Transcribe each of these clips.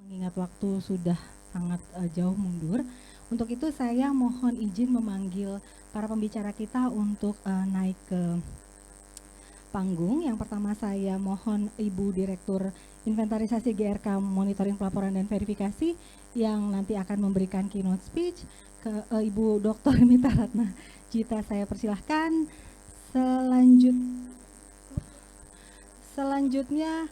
Mengingat waktu sudah sangat jauh mundur, untuk itu saya mohon izin memanggil para pembicara kita untuk naik ke panggung. Yang pertama saya mohon Ibu Direktur Inventarisasi GRK Monitoring Pelaporan dan Verifikasi yang nanti akan memberikan keynote speech ke Ibu Dr. Mita Ratna Jita. Saya persilahkan. Selanjutnya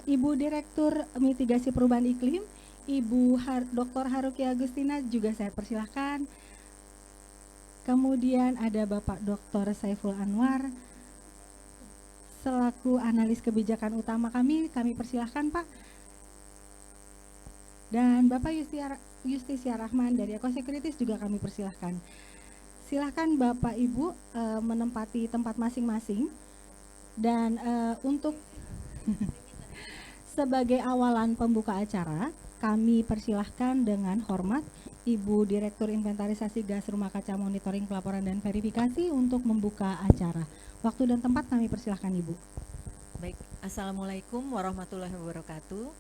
Ibu Direktur Mitigasi Perubahan Iklim, Ibu Dr. Haruki Agustina juga saya persilahkan. Kemudian ada Bapak Dr. Saiful Anwar selaku analis kebijakan utama kami persilahkan Pak. Dan Bapak Yustisia Rahman dari Eko Securities juga kami persilahkan. Silahkan Bapak Ibu menempati tempat masing-masing. Dan untuk sebagai awalan pembuka acara, kami persilahkan dengan hormat Ibu Direktur Inventarisasi Gas Rumah Kaca Monitoring Pelaporan dan Verifikasi untuk membuka acara. Waktu dan tempat kami persilahkan Ibu. Baik, Assalamualaikum warahmatullahi wabarakatuh.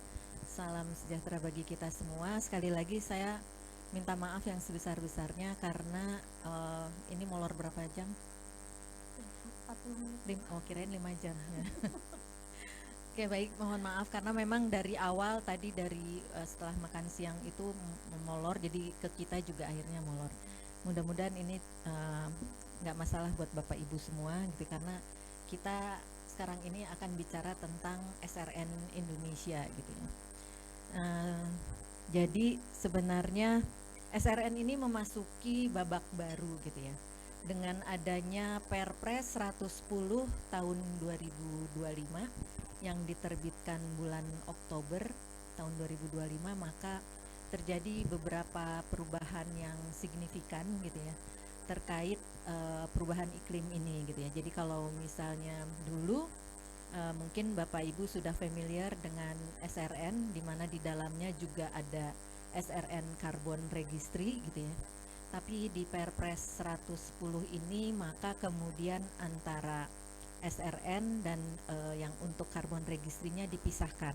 Salam sejahtera bagi kita semua. Sekali lagi saya minta maaf yang sebesar-besarnya karena ini molor berapa jam? 40 menit. Oh, kirain 5 jam ya. Oke, baik, mohon maaf karena memang dari awal tadi dari setelah makan siang itu molor, jadi ke kita juga akhirnya molor. Mudah-mudahan ini nggak masalah buat Bapak Ibu semua gitu, karena kita sekarang ini akan bicara tentang SRN Indonesia gitu ya. Jadi sebenarnya SRN ini memasuki babak baru gitu ya, dengan adanya Perpres 110 tahun 2025 yang diterbitkan bulan Oktober tahun 2025, maka terjadi beberapa perubahan yang signifikan gitu ya terkait perubahan iklim ini gitu ya. Jadi kalau misalnya dulu mungkin Bapak Ibu sudah familiar dengan SRN, di mana di dalamnya juga ada SRN Carbon Registry gitu ya. Tapi di Perpres 110 ini maka kemudian antara SRN dan yang untuk Carbon Registry-nya dipisahkan.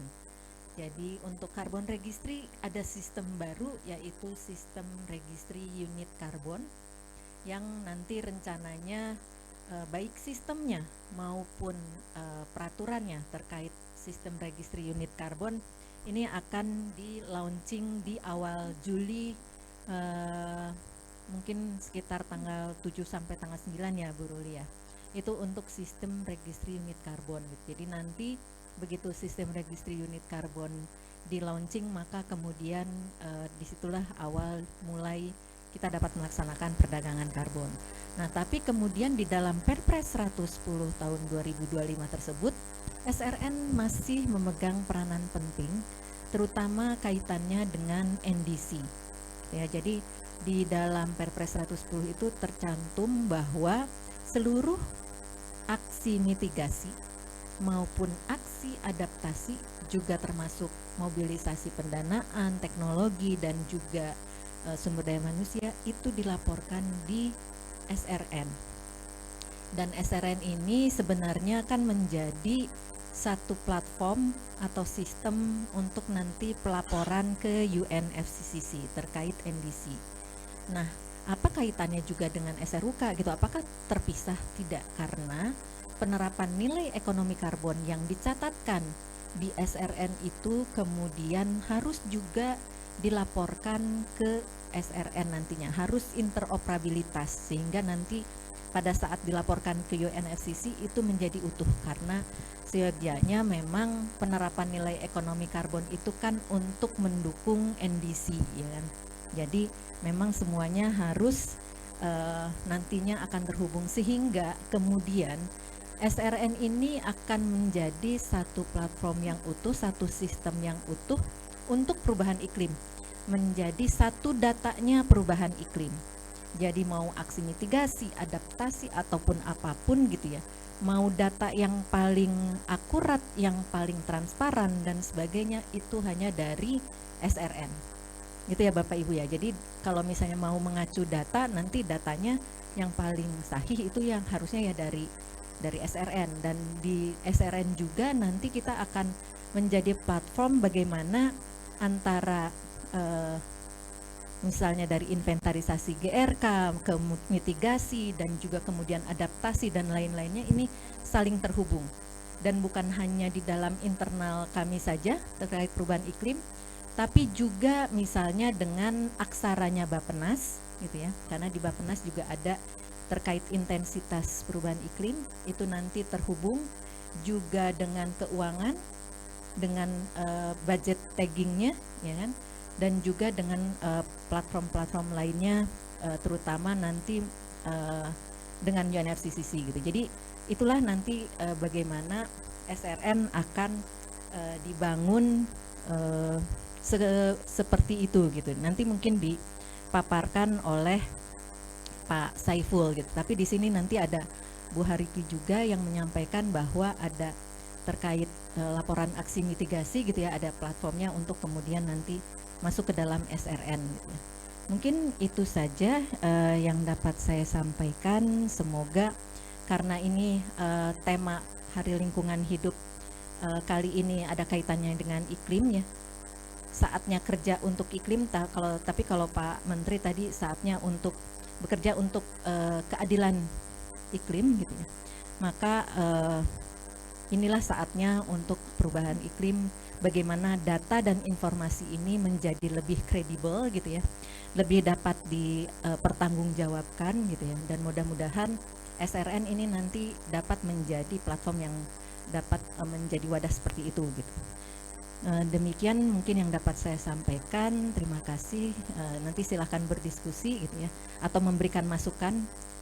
Jadi untuk Carbon Registry ada sistem baru, yaitu sistem Registry Unit Karbon, yang nanti rencananya baik sistemnya maupun peraturannya terkait sistem Registry Unit Karbon ini akan di launching di awal Juli, mungkin sekitar tanggal 7 sampai tanggal 9 ya Bu Ruli ya. Itu untuk sistem Registry Unit Karbon. Jadi nanti begitu sistem Registry Unit Karbon di launching, maka kemudian disitulah awal mulai kita dapat melaksanakan perdagangan karbon. Nah, tapi kemudian di dalam Perpres 110 tahun 2025 tersebut, SRN masih memegang peranan penting, terutama kaitannya dengan NDC. Ya, jadi di dalam Perpres 110 itu tercantum bahwa seluruh aksi mitigasi maupun aksi adaptasi, juga termasuk mobilisasi pendanaan, teknologi, dan juga sumber daya manusia, itu dilaporkan di SRN. Dan SRN ini sebenarnya kan menjadi satu platform atau sistem untuk nanti pelaporan ke UNFCCC terkait NDC. Nah, apa kaitannya juga dengan SRUK gitu? Apakah terpisah? Tidak, karena penerapan nilai ekonomi karbon yang dicatatkan di SRN itu kemudian harus juga dilaporkan ke SRN nantinya, harus interoperabilitas, sehingga nanti pada saat dilaporkan ke UNFCCC itu menjadi utuh, karena sedianya memang penerapan nilai ekonomi karbon itu kan untuk mendukung NDC ya kan. Jadi memang semuanya harus nantinya akan terhubung, sehingga kemudian SRN ini akan menjadi satu platform yang utuh, satu sistem yang utuh untuk perubahan iklim, menjadi satu datanya perubahan iklim. Jadi mau aksi mitigasi, adaptasi, ataupun apapun gitu ya, mau data yang paling akurat, yang paling transparan dan sebagainya, itu hanya dari SRN gitu ya Bapak Ibu ya. Jadi kalau misalnya mau mengacu data, nanti datanya yang paling sahih itu yang harusnya ya dari SRN. Dan di SRN juga nanti kita akan menjadi platform bagaimana antara misalnya dari inventarisasi GRK ke mitigasi dan juga kemudian adaptasi dan lain-lainnya ini saling terhubung, dan bukan hanya di dalam internal kami saja terkait perubahan iklim, tapi juga misalnya dengan aksaranya Bappenas gitu ya, karena di Bappenas juga ada terkait intensitas perubahan iklim, itu nanti terhubung juga dengan keuangan, dengan budget taggingnya ya kan, dan juga dengan platform-platform lainnya, terutama nanti dengan UNFCCC gitu. Jadi itulah nanti bagaimana SRN akan dibangun seperti itu gitu. Nanti mungkin dipaparkan oleh Pak Saiful gitu. Tapi di sini nanti ada Bu Hariki juga yang menyampaikan bahwa ada terkait laporan aksi mitigasi gitu ya, ada platformnya untuk kemudian nanti masuk ke dalam SRN gitu. Mungkin itu saja yang dapat saya sampaikan. Semoga karena ini tema Hari Lingkungan Hidup kali ini ada kaitannya dengan iklim ya. Saatnya kerja untuk iklim, tapi kalau Pak Menteri tadi saatnya untuk bekerja untuk keadilan iklim gitu ya. Maka inilah saatnya untuk perubahan iklim, bagaimana data dan informasi ini menjadi lebih kredibel gitu ya, lebih dapat dipertanggungjawabkan gitu ya, dan mudah-mudahan SRN ini nanti dapat menjadi platform yang dapat menjadi wadah seperti itu gitu. Demikian mungkin yang dapat saya sampaikan. Terima kasih. Nanti silakan berdiskusi gitu ya, atau memberikan masukan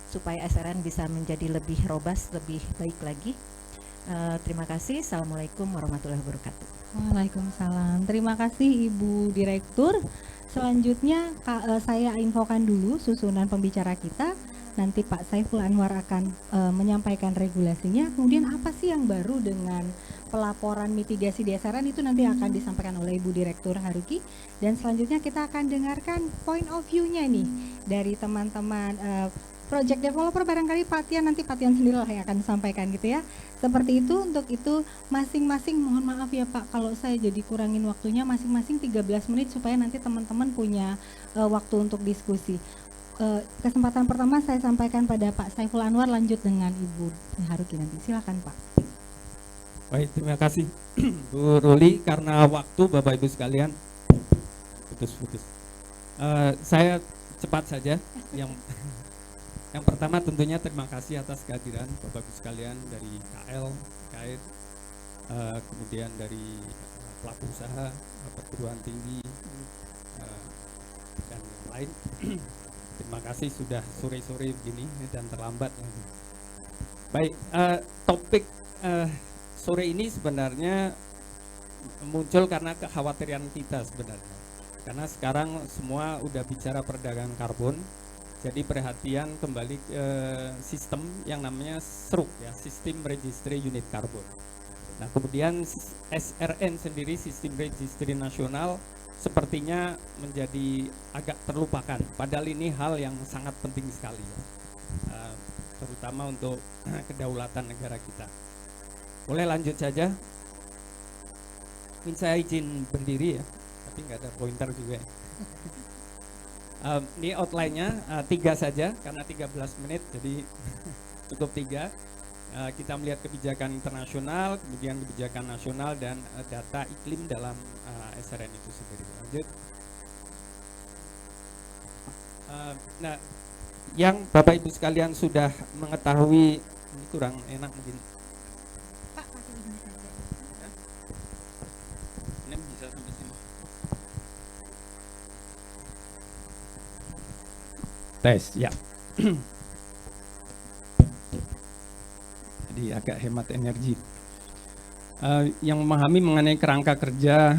supaya SRN bisa menjadi lebih robust, lebih baik lagi. Terima kasih. Assalamualaikum warahmatullahi wabarakatuh. Waalaikumsalam. Terima kasih Ibu Direktur. Selanjutnya saya infokan dulu susunan pembicara kita. Nanti Pak Saiful Anwar akan menyampaikan regulasinya. Kemudian apa sih yang baru dengan pelaporan mitigasi di SRN, itu nanti akan disampaikan oleh Ibu Direktur Haruki. Dan selanjutnya kita akan dengarkan point of view-nya nih dari teman-teman project developer. Barangkali Pak Tian, nanti Pak Tian sendiri lah yang akan disampaikan gitu ya. Seperti itu. Untuk itu masing-masing mohon maaf ya Pak kalau saya jadi kurangin waktunya, masing-masing 13 menit supaya nanti teman-teman punya waktu untuk diskusi. Kesempatan pertama saya sampaikan pada Pak Saiful Anwar, lanjut dengan Ibu Haruki nanti. Silakan Pak. Baik, terima kasih Bu Ruli. Karena waktu Bapak Ibu sekalian, putus-putus. Saya cepat saja. Yang pertama tentunya terima kasih atas kehadiran Bapak Ibu sekalian dari KL, terkait kemudian dari pelaku usaha, perguruan tinggi, dan yang lain. Terima kasih sudah sore-sore begini dan terlambat. Baik, topik sore ini sebenarnya muncul karena kekhawatiran kita sebenarnya. Karena sekarang semua udah bicara perdagangan karbon, jadi perhatian kembali ke sistem yang namanya SRUK ya, Sistem Registry Unit Karbon. Nah kemudian SRN sendiri, Sistem Registry Nasional, sepertinya menjadi agak terlupakan. Padahal ini hal yang sangat penting sekali ya, terutama untuk kedaulatan negara kita. Boleh lanjut saja. Mungkin saya izin berdiri ya, tapi nggak ada pointer juga. Ini outline-nya 3 saja karena 13 menit, jadi cukup 3. Kita melihat kebijakan internasional, kemudian kebijakan nasional, dan data iklim dalam SRN itu sendiri. Lanjut. Nah, yang Bapak Ibu sekalian sudah mengetahui, ini kurang enak mungkin. Pak, pakai ini saja. Ini bisa sampai sini. Tes, ya. Jadi agak hemat energi. Yang memahami mengenai kerangka kerja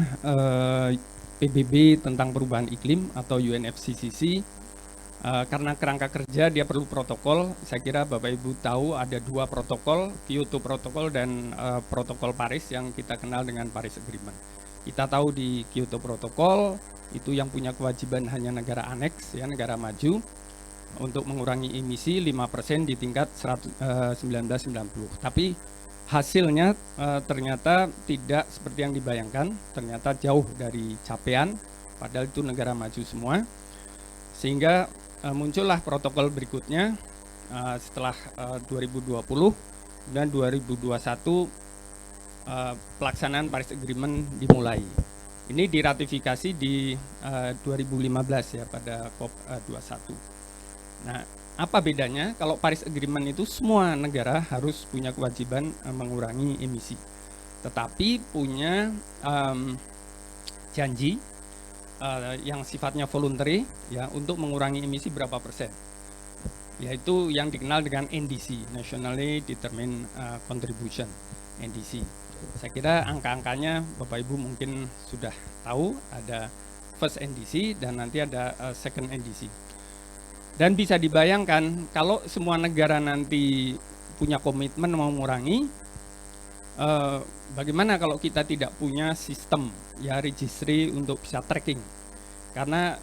PBB tentang perubahan iklim atau UNFCCC, karena kerangka kerja dia perlu protokol. Saya kira Bapak Ibu tahu ada 2 protokol, Kyoto Protokol dan Protokol Paris yang kita kenal dengan Paris Agreement. Kita tahu di Kyoto Protokol itu yang punya kewajiban hanya negara aneks ya, negara maju, untuk mengurangi emisi 5% di tingkat 1990. Tapi hasilnya ternyata tidak seperti yang dibayangkan, ternyata jauh dari capaian, padahal itu negara maju semua. Sehingga muncullah protokol berikutnya setelah 2020 dan 2021 pelaksanaan Paris Agreement dimulai. Ini diratifikasi di 2015 ya pada COP21. Nah, apa bedanya? Kalau Paris Agreement itu semua negara harus punya kewajiban mengurangi emisi, tetapi punya janji yang sifatnya voluntary ya untuk mengurangi emisi berapa persen, yaitu yang dikenal dengan NDC, Nationally Determined Contribution, NDC. Saya kira angka-angkanya Bapak Ibu mungkin sudah tahu, ada first NDC dan nanti ada second NDC. Dan bisa dibayangkan kalau semua negara nanti punya komitmen mau mengurangi, bagaimana kalau kita tidak punya sistem ya registry untuk bisa tracking? Karena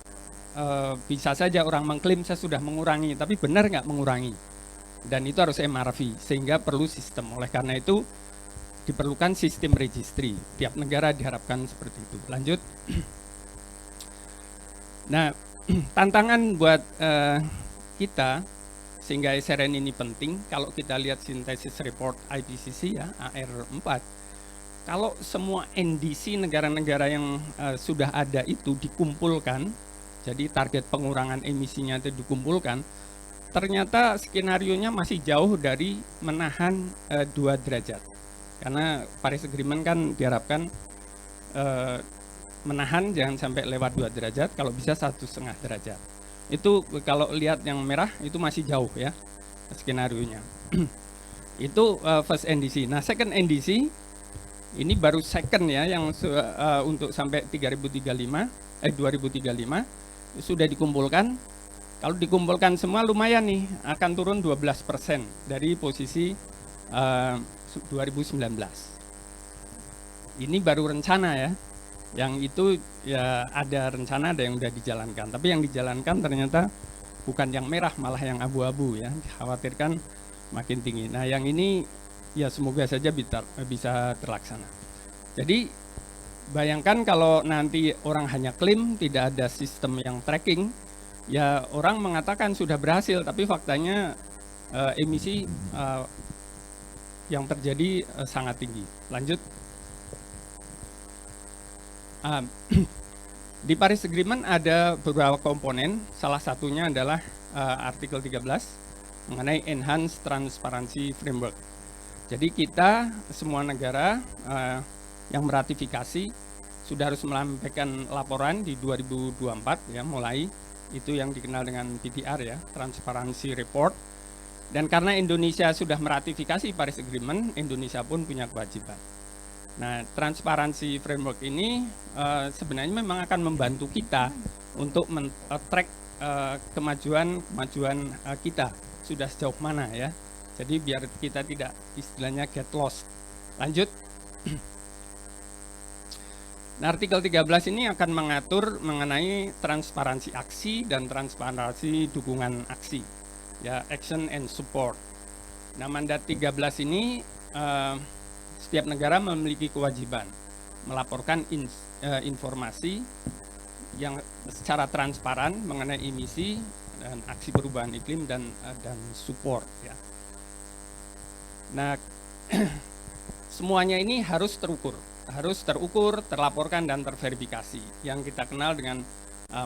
bisa saja orang mengklaim saya sudah mengurangi, tapi benar nggak mengurangi? Dan itu harus MRV, sehingga perlu sistem. Oleh karena itu diperlukan sistem registry. Tiap negara diharapkan seperti itu. Lanjut. Nah, tantangan buat kita sehingga SRN ini penting. Kalau kita lihat sintesis report IPCC ya AR4, kalau semua NDC negara-negara yang sudah ada itu dikumpulkan, jadi target pengurangan emisinya itu dikumpulkan, ternyata skenarionya masih jauh dari menahan 2 derajat. Karena Paris Agreement kan diharapkan menahan jangan sampai lewat 2 derajat, kalau bisa 1,5 derajat. Itu kalau lihat yang merah itu masih jauh ya skenarionya. Itu first NDC. Nah, second NDC ini baru second ya yang untuk sampai 2035 sudah dikumpulkan. Kalau dikumpulkan semua lumayan nih, akan turun 12% dari posisi 2019. Ini baru rencana ya. Yang itu ya ada rencana, ada yang udah dijalankan. Tapi yang dijalankan ternyata bukan yang merah, malah yang abu-abu ya. Dikhawatirkan makin tinggi. Nah, yang ini ya semoga saja bisa terlaksana. Jadi bayangkan kalau nanti orang hanya klaim, tidak ada sistem yang tracking, ya orang mengatakan sudah berhasil, tapi faktanya emisi yang terjadi sangat tinggi. Lanjut. Di Paris Agreement ada beberapa komponen, salah satunya adalah artikel 13 mengenai Enhanced Transparency Framework. Jadi kita semua negara yang meratifikasi sudah harus melampirkan laporan di 2024 ya, mulai itu yang dikenal dengan PTR ya, Transparency Report. Dan karena Indonesia sudah meratifikasi Paris Agreement, Indonesia pun punya kewajiban. Nah, Transparency Framework ini sebenarnya memang akan membantu kita untuk men-track kemajuan kita sudah sejauh mana ya. Jadi biar kita tidak istilahnya get lost. Lanjut. Nah, artikel 13 ini akan mengatur mengenai transparansi aksi dan transparansi dukungan aksi. Ya, action and support. Nah, mandat 13 ini setiap negara memiliki kewajiban melaporkan informasi yang secara transparan mengenai emisi dan aksi perubahan iklim dan support ya. Nah, semuanya ini harus terukur, terlaporkan dan terverifikasi yang kita kenal dengan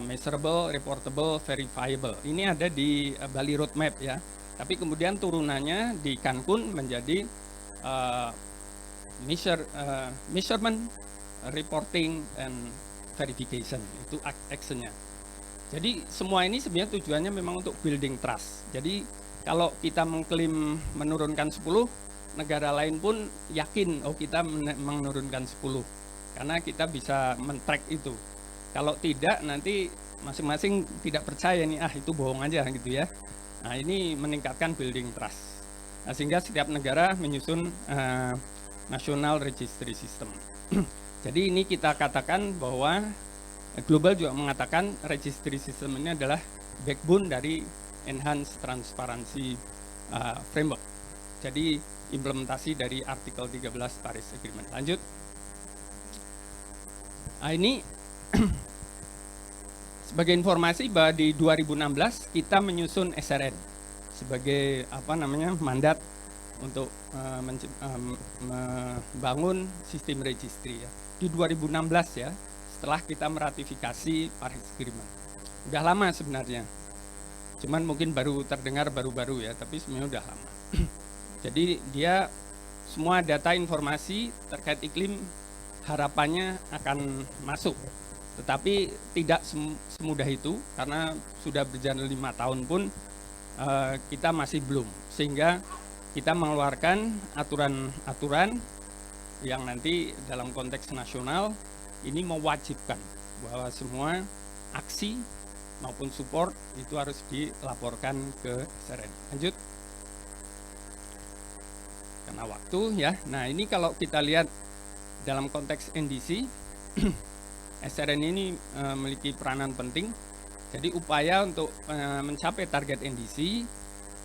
measurable, reportable, verifiable. Ini ada di Bali Roadmap ya. Tapi kemudian turunannya di Cancun menjadi measurement, reporting, and verification. Itu actionnya. Jadi semua ini sebenarnya tujuannya memang untuk building trust. Jadi kalau kita mengklaim menurunkan 10, negara lain pun yakin oh kita menurunkan 10 karena kita bisa men-track itu. Kalau tidak nanti masing-masing tidak percaya nih, itu bohong aja gitu ya. Nah, ini meningkatkan building trust. Nah, sehingga setiap negara menyusun national registry system. Jadi ini kita katakan bahwa global juga mengatakan registry system ini adalah backbone dari enhanced transparency framework. Jadi implementasi dari artikel 13 Paris Agreement. Lanjut. Nah, ini sebagai informasi bahwa di 2016 kita menyusun SRN sebagai mandat untuk membangun sistem registry ya. Di 2016 ya, setelah kita meratifikasi Paris Agreement. Udah lama sebenarnya. Cuman mungkin baru terdengar baru-baru ya, tapi sebenarnya udah lama. Jadi dia semua data informasi terkait iklim harapannya akan masuk. Tetapi tidak semudah itu, karena sudah berjalan 5 tahun pun kita masih belum. Sehingga kita mengeluarkan aturan-aturan yang nanti dalam konteks nasional ini mewajibkan bahwa semua aksi maupun support itu harus dilaporkan ke SRN. Lanjut. Karena waktu ya. Nah, ini kalau kita lihat dalam konteks NDC SRN ini memiliki peranan penting. Jadi upaya untuk mencapai target NDC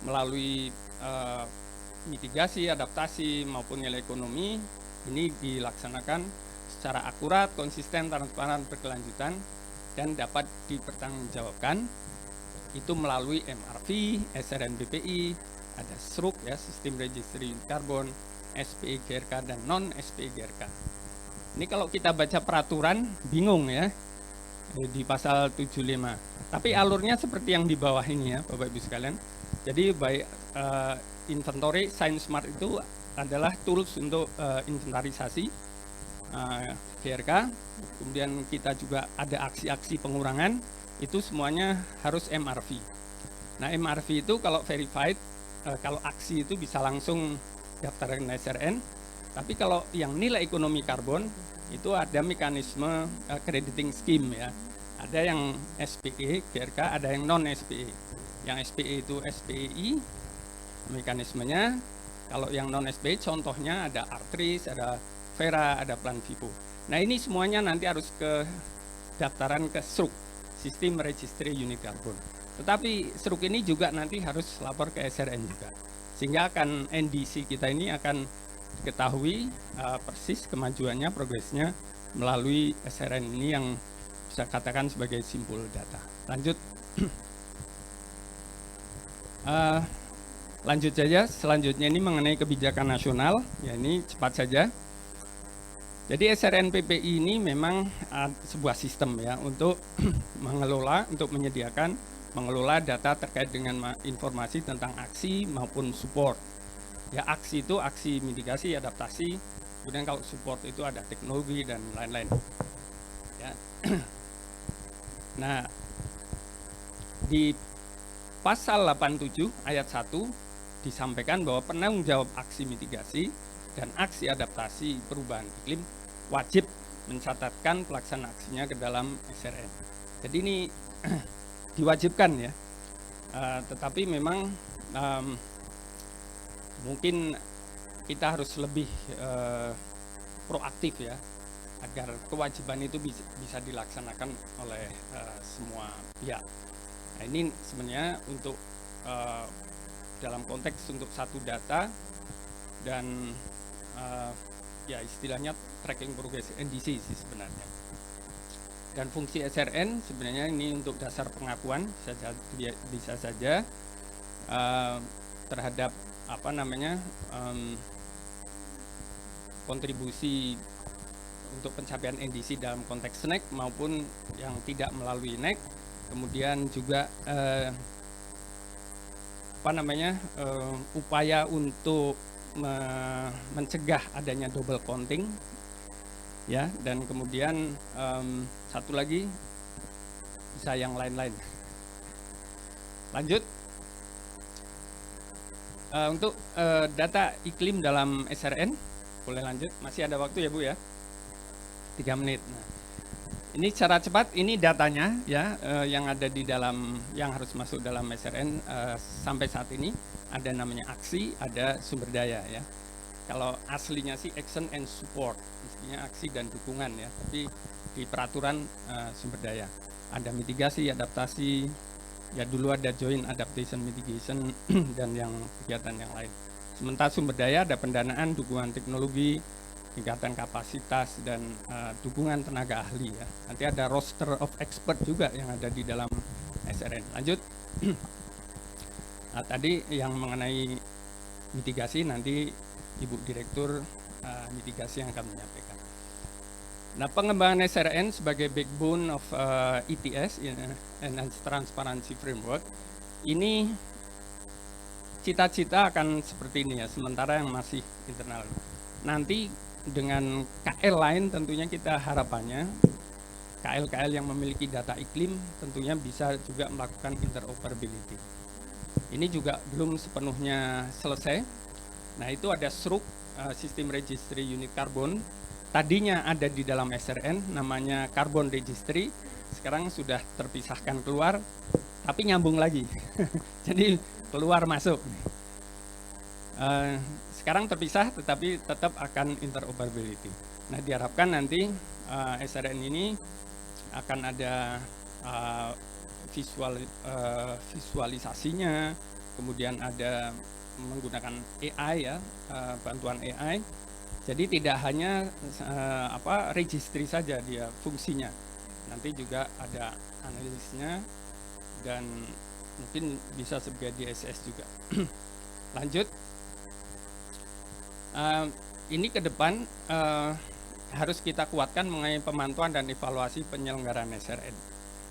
melalui mitigasi, adaptasi maupun nilai ekonomi ini dilaksanakan secara akurat, konsisten, transparan, berkelanjutan dan dapat dipertanggungjawabkan itu melalui MRV, SRN BPI, ada SRUK ya, Sistem Registry Karbon, SPE GRK dan non SPE GRK. Ini kalau kita baca peraturan bingung ya di pasal 75. Tapi alurnya seperti yang di bawah ini ya Bapak Ibu sekalian. Jadi baik inventory Science Smart itu adalah tools untuk inventarisasi GRK. Kemudian kita juga ada aksi-aksi pengurangan, itu semuanya harus MRV. Nah, MRV itu kalau verified, kalau aksi itu bisa langsung daftarkan SRN. Tapi kalau yang nilai ekonomi karbon itu ada mekanisme crediting scheme ya. Ada yang SPE, GRK, ada yang non SPE. Yang SPE itu SPEI mekanismenya. Kalau yang non SPE contohnya ada Artris, ada Vera, ada Plan Vivo. Nah, ini semuanya nanti harus ke daftaran ke SRUK, Sistem Registry Unit Karbon. Tetapi SRUK ini juga nanti harus lapor ke SRN juga. Sehingga akan NDC kita ini akan diketahui persis kemajuannya, progresnya melalui SRN ini yang bisa katakan sebagai simpul data. Lanjut. Lanjut saja, selanjutnya ini mengenai kebijakan nasional, ya ini cepat saja. Jadi SRN PPI ini memang sebuah sistem ya untuk mengelola, untuk menyediakan, mengelola data terkait dengan informasi tentang aksi maupun support. Ya, aksi itu aksi mitigasi, adaptasi, kemudian kalau support itu ada teknologi dan lain-lain. Ya. Nah, di pasal 87 ayat 1 disampaikan bahwa penanggung jawab aksi mitigasi dan aksi adaptasi perubahan iklim wajib mencatatkan pelaksanaan aksinya ke dalam SRN. Jadi ini diwajibkan ya, tetapi memang mungkin kita harus lebih proaktif ya, agar kewajiban itu bisa dilaksanakan oleh semua pihak. Nah, ini sebenarnya untuk dalam konteks untuk satu data dan ya istilahnya tracking progress NDC sih sebenarnya. Dan fungsi SRN sebenarnya ini untuk dasar pengakuan bisa saja terhadap kontribusi untuk pencapaian NDC dalam konteks SNEC maupun yang tidak melalui NEC. Kemudian juga upaya untuk mencegah adanya double counting ya, dan kemudian satu lagi bisa yang lain-lain. Lanjut. Untuk data iklim dalam SRN, boleh lanjut, masih ada waktu ya Bu ya, 3 menit. Nah, ini secara cepat, ini datanya ya, yang ada di dalam, yang harus masuk dalam SRN sampai saat ini. Ada namanya aksi, ada sumber daya ya. Kalau aslinya sih action and support, mestinya aksi dan dukungan ya, tapi di peraturan sumber daya. Ada mitigasi, adaptasi, ya dulu ada joint adaptation mitigation dan yang kegiatan yang lain. Sementara sumber daya ada pendanaan, dukungan teknologi, tingkatan kapasitas, dan dukungan tenaga ahli ya. Nanti ada roster of expert juga yang ada di dalam SRN. Lanjut. Nah, tadi yang mengenai mitigasi nanti Ibu Direktur mitigasi yang akan menyampaikan. Nah, pengembangan SRN sebagai backbone of ETS, Enhanced Transparency Framework, ini cita-cita akan seperti ini ya, sementara yang masih internal. Nanti dengan KL lain tentunya kita harapannya KL-KL yang memiliki data iklim tentunya bisa juga melakukan interoperability. Ini juga belum sepenuhnya selesai. Nah, itu ada SRUC, Sistem Registry Unit Carbon. Tadinya ada di dalam SRN, namanya Carbon Registry. Sekarang sudah terpisahkan keluar, tapi nyambung lagi. Jadi keluar masuk. Sekarang terpisah, tetapi tetap akan interoperability. Nah, diharapkan nanti SRN ini akan ada visualisasinya, kemudian ada menggunakan AI ya, bantuan AI. Jadi tidak hanya registry saja dia fungsinya, nanti juga ada analisisnya dan mungkin bisa sebagai DSS juga. Lanjut, ini ke depan harus kita kuatkan mengenai pemantauan dan evaluasi penyelenggaraan SRN.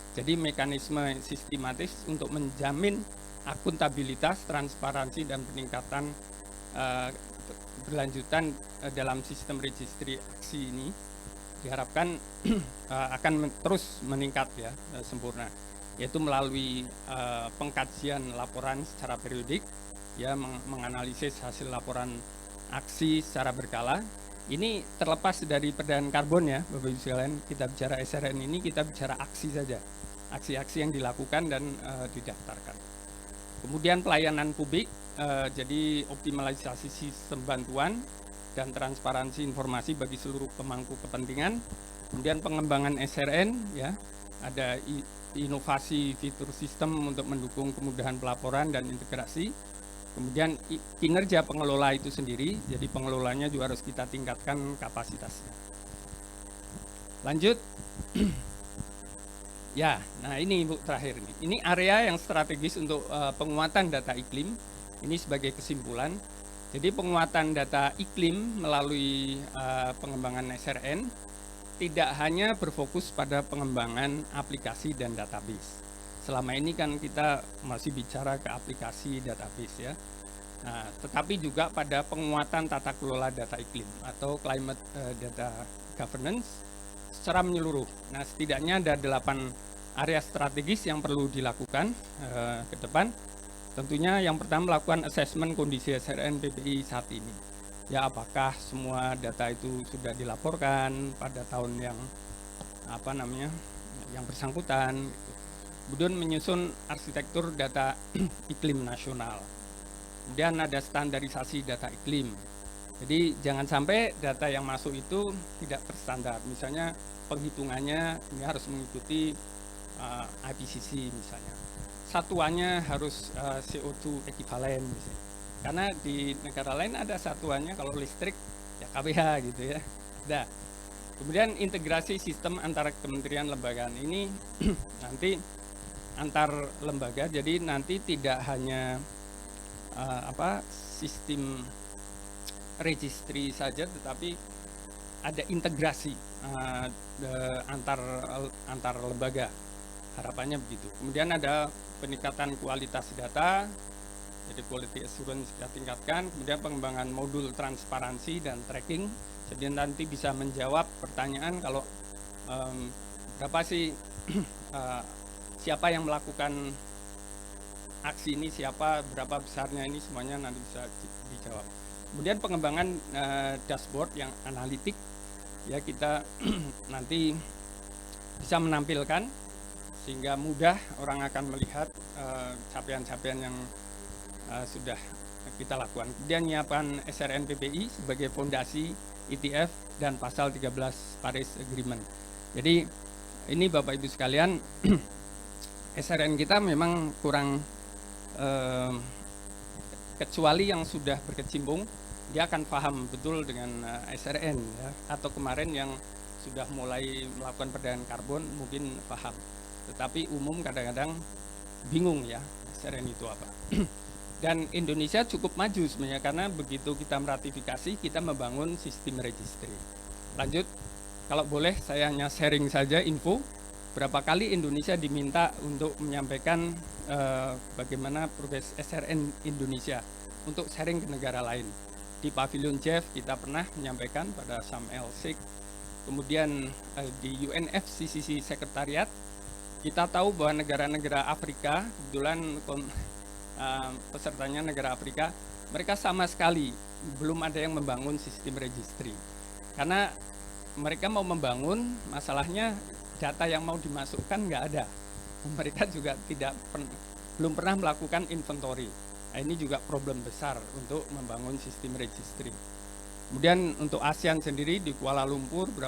Jadi mekanisme sistematis untuk menjamin akuntabilitas, transparansi, dan peningkatan berlanjutan dalam sistem registry aksi ini diharapkan akan terus meningkat ya, sempurna, yaitu melalui pengkajian laporan secara periodik ya, menganalisis hasil laporan aksi secara berkala. Ini terlepas dari perdagangan karbon ya Bapak Ibu sekalian, kita bicara SRN ini kita bicara aksi saja, aksi-aksi yang dilakukan dan didaftarkan. Kemudian pelayanan publik, jadi optimalisasi sistem bantuan dan transparansi informasi bagi seluruh pemangku kepentingan. Kemudian pengembangan SRN ya, ada inovasi fitur sistem untuk mendukung kemudahan pelaporan dan integrasi. Kemudian kinerja pengelola itu sendiri, jadi pengelolanya juga harus kita tingkatkan kapasitasnya. Lanjut. Ya, nah ini Bu terakhir ini. Ini area yang strategis untuk penguatan data iklim. Ini sebagai kesimpulan. Jadi penguatan data iklim melalui pengembangan SRN tidak hanya berfokus pada pengembangan aplikasi dan database. Selama ini kan kita masih bicara ke aplikasi database ya. Nah, tetapi juga pada penguatan tata kelola data iklim atau climate data governance secara menyeluruh. Nah, setidaknya ada 8 area strategis yang perlu dilakukan ke depan. Tentunya yang pertama melakukan assessment kondisi SRN PPI saat ini. Ya, apakah semua data itu sudah dilaporkan pada tahun yang yang bersangkutan. Kemudian menyusun arsitektur data iklim nasional. Kemudian ada standarisasi data iklim. Jadi jangan sampai data yang masuk itu tidak terstandar. Misalnya penghitungannya ini harus mengikuti IPCC misalnya. Satuannya harus CO2 ekivalen misalnya. Karena di negara lain ada satuannya, kalau listrik ya KWH gitu ya. Ada. Kemudian integrasi sistem antara kementerian lembagaan ini nanti antar lembaga, jadi nanti tidak hanya sistem registry saja, tetapi ada integrasi antar lembaga, harapannya begitu. Kemudian ada peningkatan kualitas data, jadi quality assurance kita tingkatkan. Kemudian pengembangan modul transparansi dan tracking, jadi nanti bisa menjawab pertanyaan kalau berapa sih siapa yang melakukan aksi ini, siapa, berapa besarnya, ini semuanya nanti bisa dijawab. Kemudian pengembangan dashboard yang analitik ya, kita nanti bisa menampilkan sehingga mudah orang akan melihat capaian-capaian yang sudah kita lakukan. Kemudian menyiapkan SRN PPI sebagai fondasi ETF dan pasal 13 Paris Agreement. Jadi ini Bapak Ibu sekalian, SRN kita memang kurang kecuali yang sudah berkecimpung, dia akan paham betul dengan SRN ya. Atau kemarin yang sudah mulai melakukan perdagangan karbon mungkin paham. Tetapi umum kadang-kadang bingung ya SRN itu apa. Dan Indonesia cukup maju sebenarnya karena begitu kita meratifikasi, kita membangun sistem registry. Lanjut, kalau boleh saya hanya sharing saja info. Berapa kali Indonesia diminta untuk menyampaikan bagaimana progres SRN Indonesia untuk sharing ke negara lain. Di Pavilion Jeff kita pernah menyampaikan pada Sam El-Sheikh. Kemudian di UNFCCC Sekretariat kita tahu bahwa negara-negara Afrika, kebetulan pesertanya negara Afrika, mereka sama sekali belum ada yang membangun sistem registry. Karena mereka mau membangun, masalahnya data yang mau dimasukkan nggak ada. Mereka juga belum pernah melakukan inventory. Nah, ini juga problem besar untuk membangun sistem registry. Kemudian untuk ASEAN sendiri di Kuala Lumpur 2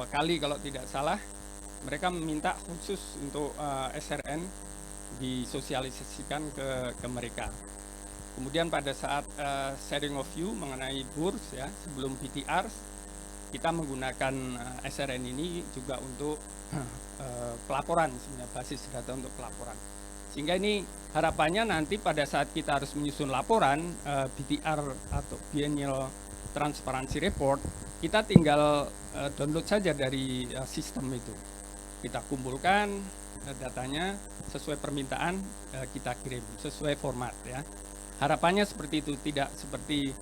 kali kalau tidak salah, mereka meminta khusus untuk SRN disosialisasikan ke mereka. Kemudian pada saat sharing of view mengenai BURS ya, sebelum PTR, kita menggunakan SRN ini juga untuk pelaporan, sebenarnya basis data untuk pelaporan. Sehingga ini harapannya nanti pada saat kita harus menyusun laporan BTR atau Biennial Transparency Report, kita tinggal download saja dari sistem itu. Kita kumpulkan datanya sesuai permintaan, kita kirim sesuai format ya. Harapannya seperti itu, tidak seperti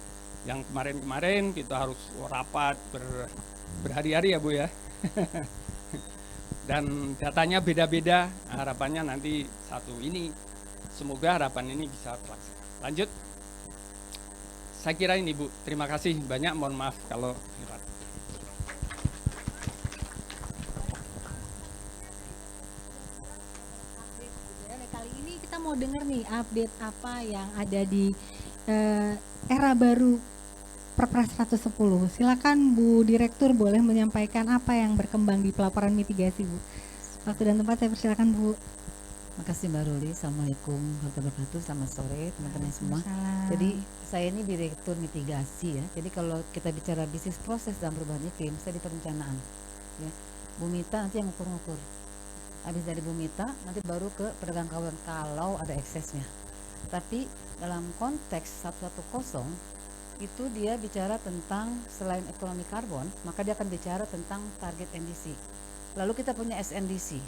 yang kemarin-kemarin kita harus rapat berhari-hari ya Bu ya. Dan datanya beda-beda, harapannya nanti satu ini, semoga harapan ini bisa terlaksana. Lanjut, saya kira ini Bu, terima kasih banyak, mohon maaf kalau lewat. Kali ini kita mau dengar nih update apa yang ada di era baru Perpres 110. Silakan Bu Direktur boleh menyampaikan apa yang berkembang di pelaporan mitigasi Bu. Waktu dan tempat saya persilakan Bu. Makasih Mbak Ruli. Assalamualaikum warahmatullahi wabarakatuh. Selamat sore teman-teman semua. Jadi saya ini Direktur Mitigasi ya. Jadi kalau kita bicara bisnis proses dan perubahan iklim, saya di perencanaan. Ya. Bu Mita nanti yang ukur-ukur. Habis dari Bu Mita nanti baru ke pedagang kawan kalau ada eksesnya. Tapi dalam konteks 110 itu dia bicara tentang selain ekonomi karbon, maka dia akan bicara tentang target NDC. Lalu kita punya SNDC.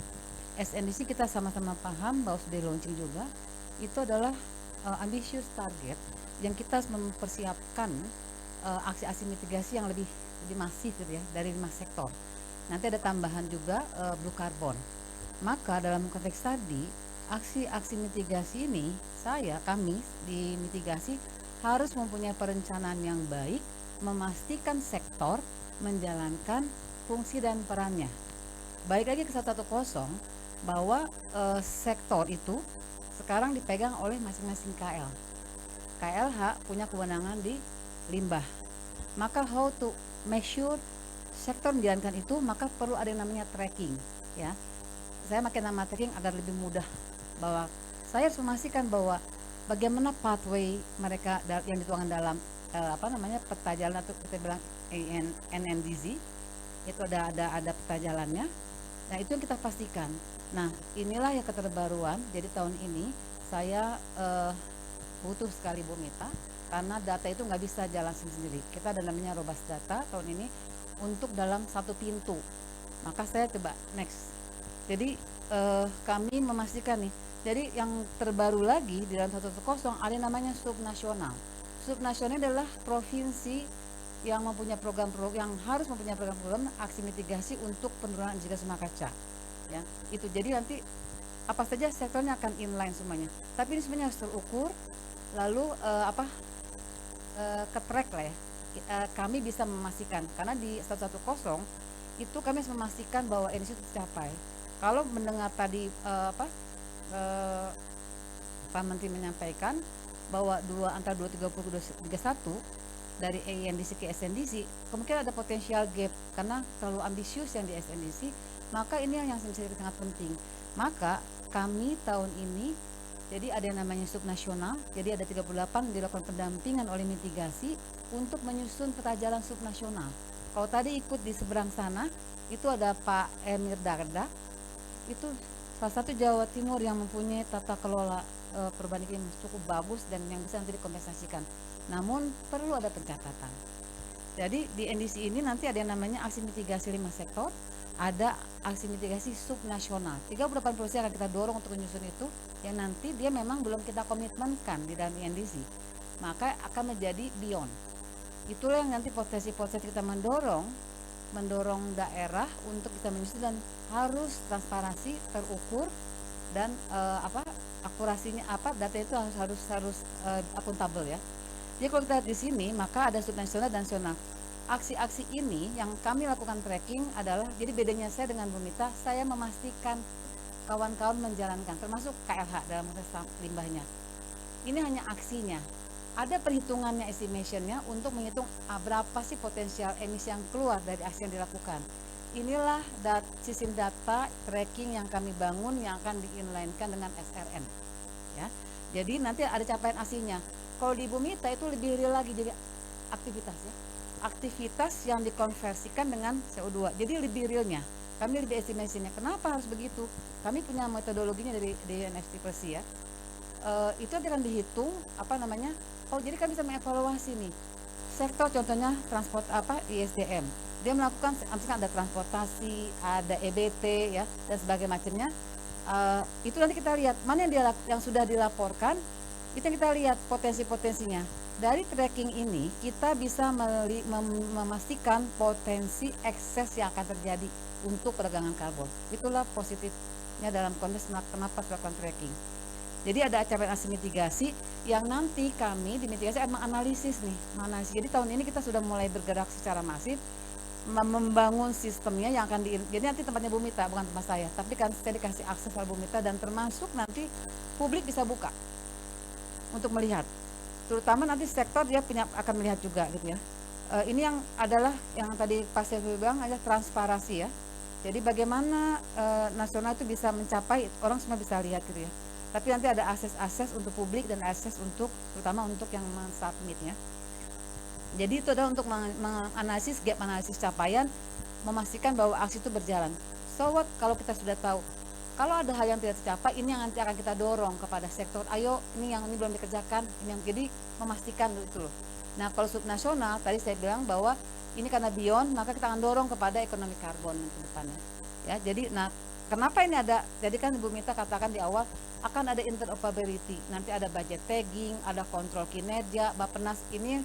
SNDC kita sama-sama paham bahwa sudah launching juga. Itu adalah ambitious target yang kita harus mempersiapkan aksi-aksi mitigasi yang lebih masif gitu ya, dari 5 sektor. Nanti ada tambahan juga blue carbon. Maka dalam konteks tadi, aksi-aksi mitigasi ini kami di mitigasi harus mempunyai perencanaan yang baik, memastikan sektor menjalankan fungsi dan perannya. Baik lagi ke 110 bahwa sektor itu sekarang dipegang oleh masing-masing KL. KLH punya kewenangan di limbah. Maka how to measure sektor menjalankan itu, maka perlu ada yang namanya tracking ya. Saya pakai nama tracking agar lebih mudah, bahwa saya harus memastikan bahwa bagaimana pathway mereka yang dituangkan dalam peta jalan atau kita bilang NNDZ, itu ada peta jalannya. Nah itu yang kita pastikan. Nah inilah yang keterbaruan. Jadi tahun ini saya butuh sekali Bu Mita, karena data itu nggak bisa jalan sendiri. Kita ada namanya robust data tahun ini untuk dalam satu pintu. Maka saya coba next. Jadi kami memastikan nih. Jadi yang terbaru lagi di dalam 110 ada namanya subnasional. Subnasional adalah provinsi yang mempunyai yang harus mempunyai program-program aksi mitigasi untuk penurunan emisi gas rumah kaca. Ya, itu jadi nanti apa saja sektornya akan inline semuanya. Tapi ini sebenarnya harus terukur, lalu ke track lah ya. Kami bisa memastikan karena di 110 itu kami harus memastikan bahwa emisi itu tercapai. Kalau mendengar tadi Pak Menteri menyampaikan bahwa antara 230 ke 231 dari ANDC ke SNDC, kemungkinan ada potensial gap karena terlalu ambisius yang di SNDC, maka ini yang menjadi sangat penting. Maka kami tahun ini Jadi ada yang namanya subnasional, jadi ada 38 dilakukan pendampingan oleh mitigasi untuk menyusun peta jalan subnasional. Kalau tadi ikut di seberang sana, itu ada Pak Emir Dardak, itu salah satu Jawa Timur yang mempunyai tata kelola perubahan iklim cukup bagus dan yang bisa nanti dikompensasikan. Namun perlu ada pencatatan. Jadi di NDC ini nanti ada yang namanya aksi mitigasi 5 sektor, ada aksi mitigasi subnasional. 38 provinsi akan kita dorong untuk menyusun itu, yang nanti dia memang belum kita komitmenkan di dalam NDC, maka akan menjadi beyond. Itulah yang nanti potensi-potensi kita mendorong daerah untuk kita menyusun, dan harus transparansi, terukur, dan akurasinya data itu harus akuntabel ya. Jadi kalau kita lihat di sini, maka ada subnasional dan nasional. Aksi-aksi ini yang kami lakukan tracking adalah, jadi bedanya saya dengan Bu Mita, saya memastikan kawan-kawan menjalankan, termasuk KLH dalam proses limbahnya. Ini hanya aksinya. Ada perhitungannya, estimationnya untuk menghitung berapa sih potensial emisi yang keluar dari aksi yang dilakukan. Inilah sistem data tracking yang kami bangun yang akan di-inline-kan dengan SRN. Ya. Jadi nanti ada capaian aksinya. Kalau di Bu Mita itu lebih real lagi, jadi aktivitas ya. Aktivitas yang dikonversikan dengan CO2. Jadi lebih realnya. Kami lebih estimasinya. Kenapa harus begitu? Kami punya metodologinya dari DNFT Persi ya. Itu akan dihitung jadi kami bisa mengevaluasi nih. Sektor contohnya transport ISDM. Dia melakukan, misalkan ada transportasi, ada EBT ya dan sebagainya macamnya. Itu nanti kita lihat mana yang sudah dilaporkan, itu yang kita lihat potensi-potensinya. Dari tracking ini kita bisa memastikan potensi ekses yang akan terjadi untuk perdagangan karbon. Itulah positifnya dalam konteks kenapa melakukan tracking. Jadi ada capaian aksi mitigasi yang nanti kami di mitigasi akan menganalisis. Jadi tahun ini kita sudah mulai bergerak secara masif membangun sistemnya yang akan jadi nanti tempatnya Bu Mita, bukan tempat saya, tapi kan saya dikasih akses oleh Bu Mita dan termasuk nanti publik bisa buka untuk melihat. Terutama nanti sektor dia akan melihat juga gitu ya. Ini yang adalah yang tadi Pak Sevi bilang adalah transparansi ya. Jadi bagaimana nasional itu bisa mencapai, orang semua bisa lihat gitu ya. Tapi nanti ada akses untuk publik dan akses terutama untuk yang mensubmitnya. Jadi itu adalah untuk menganalisis gap, analisis capaian, memastikan bahwa aksi itu berjalan. So what kalau kita sudah tahu, kalau ada hal yang tidak tercapai, ini yang nanti akan kita dorong kepada sektor. Ayo, ini belum dikerjakan, ini yang jadi memastikan itu loh. Nah kalau subnasional, tadi saya bilang bahwa ini karena beyond, maka kita akan dorong kepada ekonomi karbon ke depannya. Ya, jadi kenapa ini ada? Jadi kan Bu Mita katakan di awal akan ada interoperability. Nanti ada budget tagging, ada kontrol kinerja, Bappenas ini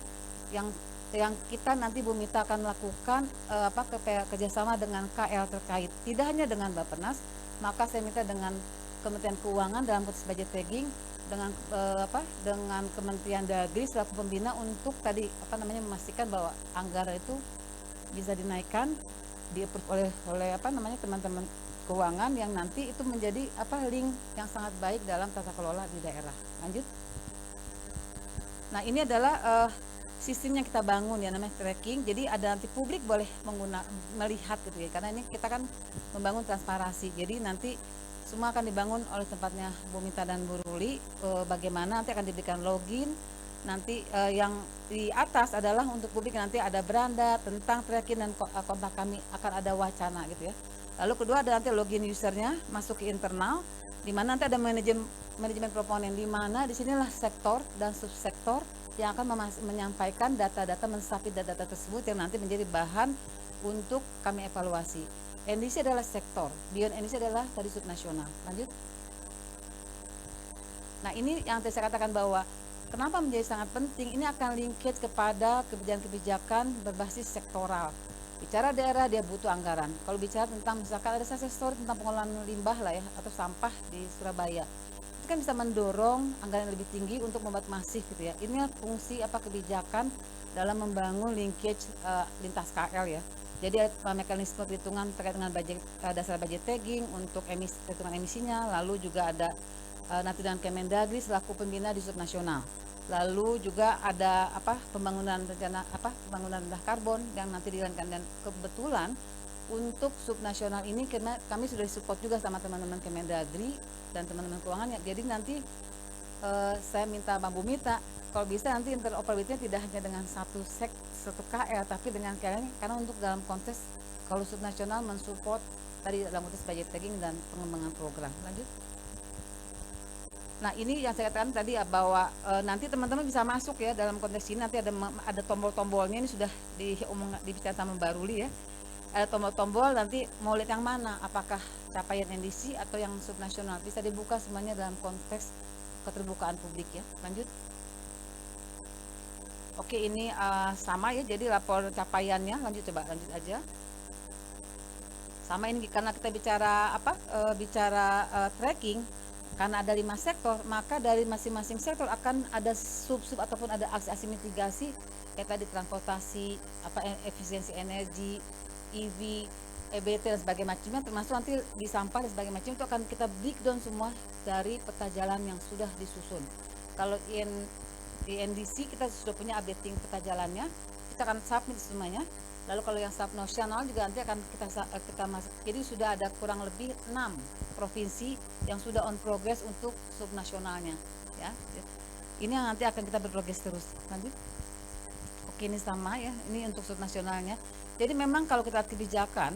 yang kita nanti Bu Mita akan lakukan kerjasama dengan KL terkait. Tidak hanya dengan Bappenas, maka saya minta dengan Kementerian Keuangan dalam proses budget tagging, dengan Kementerian Dagri selaku pembina untuk tadi memastikan bahwa anggaran itu bisa dinaikkan, di-approve oleh teman-teman keuangan yang nanti itu menjadi link yang sangat baik dalam tata kelola di daerah. Lanjut. Nah ini adalah sistem yang kita bangun ya, namanya tracking. Jadi ada nanti publik boleh melihat gitu ya, karena ini kita kan membangun transparansi. Jadi nanti semua akan dibangun oleh tempatnya Bu Mita dan Bu Ruli. Bagaimana nanti akan diberikan login. Nanti yang di atas adalah untuk publik, nanti ada beranda tentang tracking dan kontak kami, akan ada wacana gitu ya. Lalu kedua ada nanti login usernya masuk ke internal, di mana nanti ada manajemen proponen, di mana disinilah sektor dan subsektor yang akan menyampaikan data-data, mensubmit data-data tersebut yang nanti menjadi bahan untuk kami evaluasi. NDC adalah sektor, beyond NDC adalah tadi subnasional. Lanjut. Nah ini yang saya katakan bahwa kenapa menjadi sangat penting, ini akan linkage kepada kebijakan-kebijakan berbasis sektoral. Bicara daerah dia butuh anggaran. Kalau bicara tentang misalkan ada success story tentang pengolahan limbah lah ya, atau sampah di Surabaya, itu kan bisa mendorong anggaran yang lebih tinggi untuk membuat masif gitu ya. Ini fungsi kebijakan dalam membangun linkage lintas KL ya. Jadi mekanisme perhitungan terkait dengan dasar budget tagging untuk perhitungan emisinya, lalu juga ada nanti dengan Kemendagri selaku pembina di subnasional. Lalu juga ada pembangunan rendah karbon yang nanti dijalankan, dan kebetulan untuk subnasional ini kami sudah support juga sama teman-teman Kemendagri dan teman-teman keuangan ya. Jadi nanti saya minta Bang Bumita kalau bisa nanti interoperabilitasnya tidak hanya dengan satu KL tapi dengan KL karena untuk dalam konteks kalau subnasional mensupport tadi dalam konteks budget tagging dan pengembangan program. Lanjut. Nah ini yang saya katakan tadi ya, bahwa nanti teman-teman bisa masuk ya dalam konteks ini, nanti ada tombol-tombolnya, ini sudah dibicara sama Mbak Ruli ya, ada tombol-tombol, nanti mau lihat yang mana, apakah capaian NDC atau yang subnasional, bisa dibuka semuanya dalam konteks keterbukaan publik ya. Lanjut. Oke, ini sama ya, jadi lapor capaiannya, lanjut aja. Sama ini karena kita bicara tracking, karena ada 5 sektor, maka dari masing-masing sektor akan ada sub-sub ataupun ada aksi-aksi mitigasi kayak tadi transportasi, efisiensi energi, EV, EBT dan sebagainya macamnya, termasuk nanti di sampah dan sebagainya macam itu akan kita breakdown semua dari peta jalan yang sudah disusun. Kalau di NDC kita sudah punya updating peta jalannya, kita akan submit semuanya. Lalu kalau yang subnasional juga nanti akan kita masuk. Jadi sudah ada kurang lebih 6 provinsi yang sudah on progress untuk subnasionalnya ya. Ini yang nanti akan kita berprogres terus. Lanjut. Oke, ini sama ya. Ini untuk subnasionalnya. Jadi memang kalau kita lihat kebijakan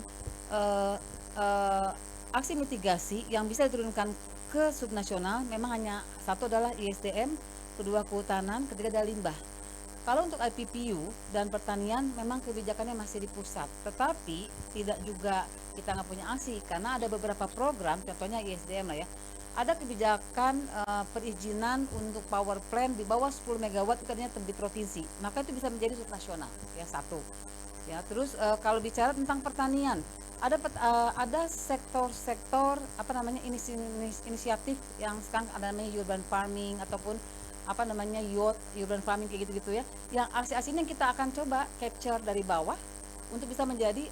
aksi mitigasi yang bisa diturunkan ke subnasional memang hanya satu adalah ISDM, kedua kehutanan, ketiga adalah limbah. Kalau untuk IPPU dan pertanian memang kebijakannya masih di pusat, tetapi tidak juga kita nggak punya aksi karena ada beberapa program, contohnya ISDM lah ya, ada kebijakan perizinan untuk power plant di bawah 10 MW itu tadinya di provinsi, maka itu bisa menjadi subnasional ya, satu ya. Terus kalau bicara tentang pertanian, ada sektor-sektor inisiatif yang sekarang ada namanya urban farming ataupun urban farming kayak gitu-gitu ya, yang aksi-aksinya kita akan coba capture dari bawah untuk bisa menjadi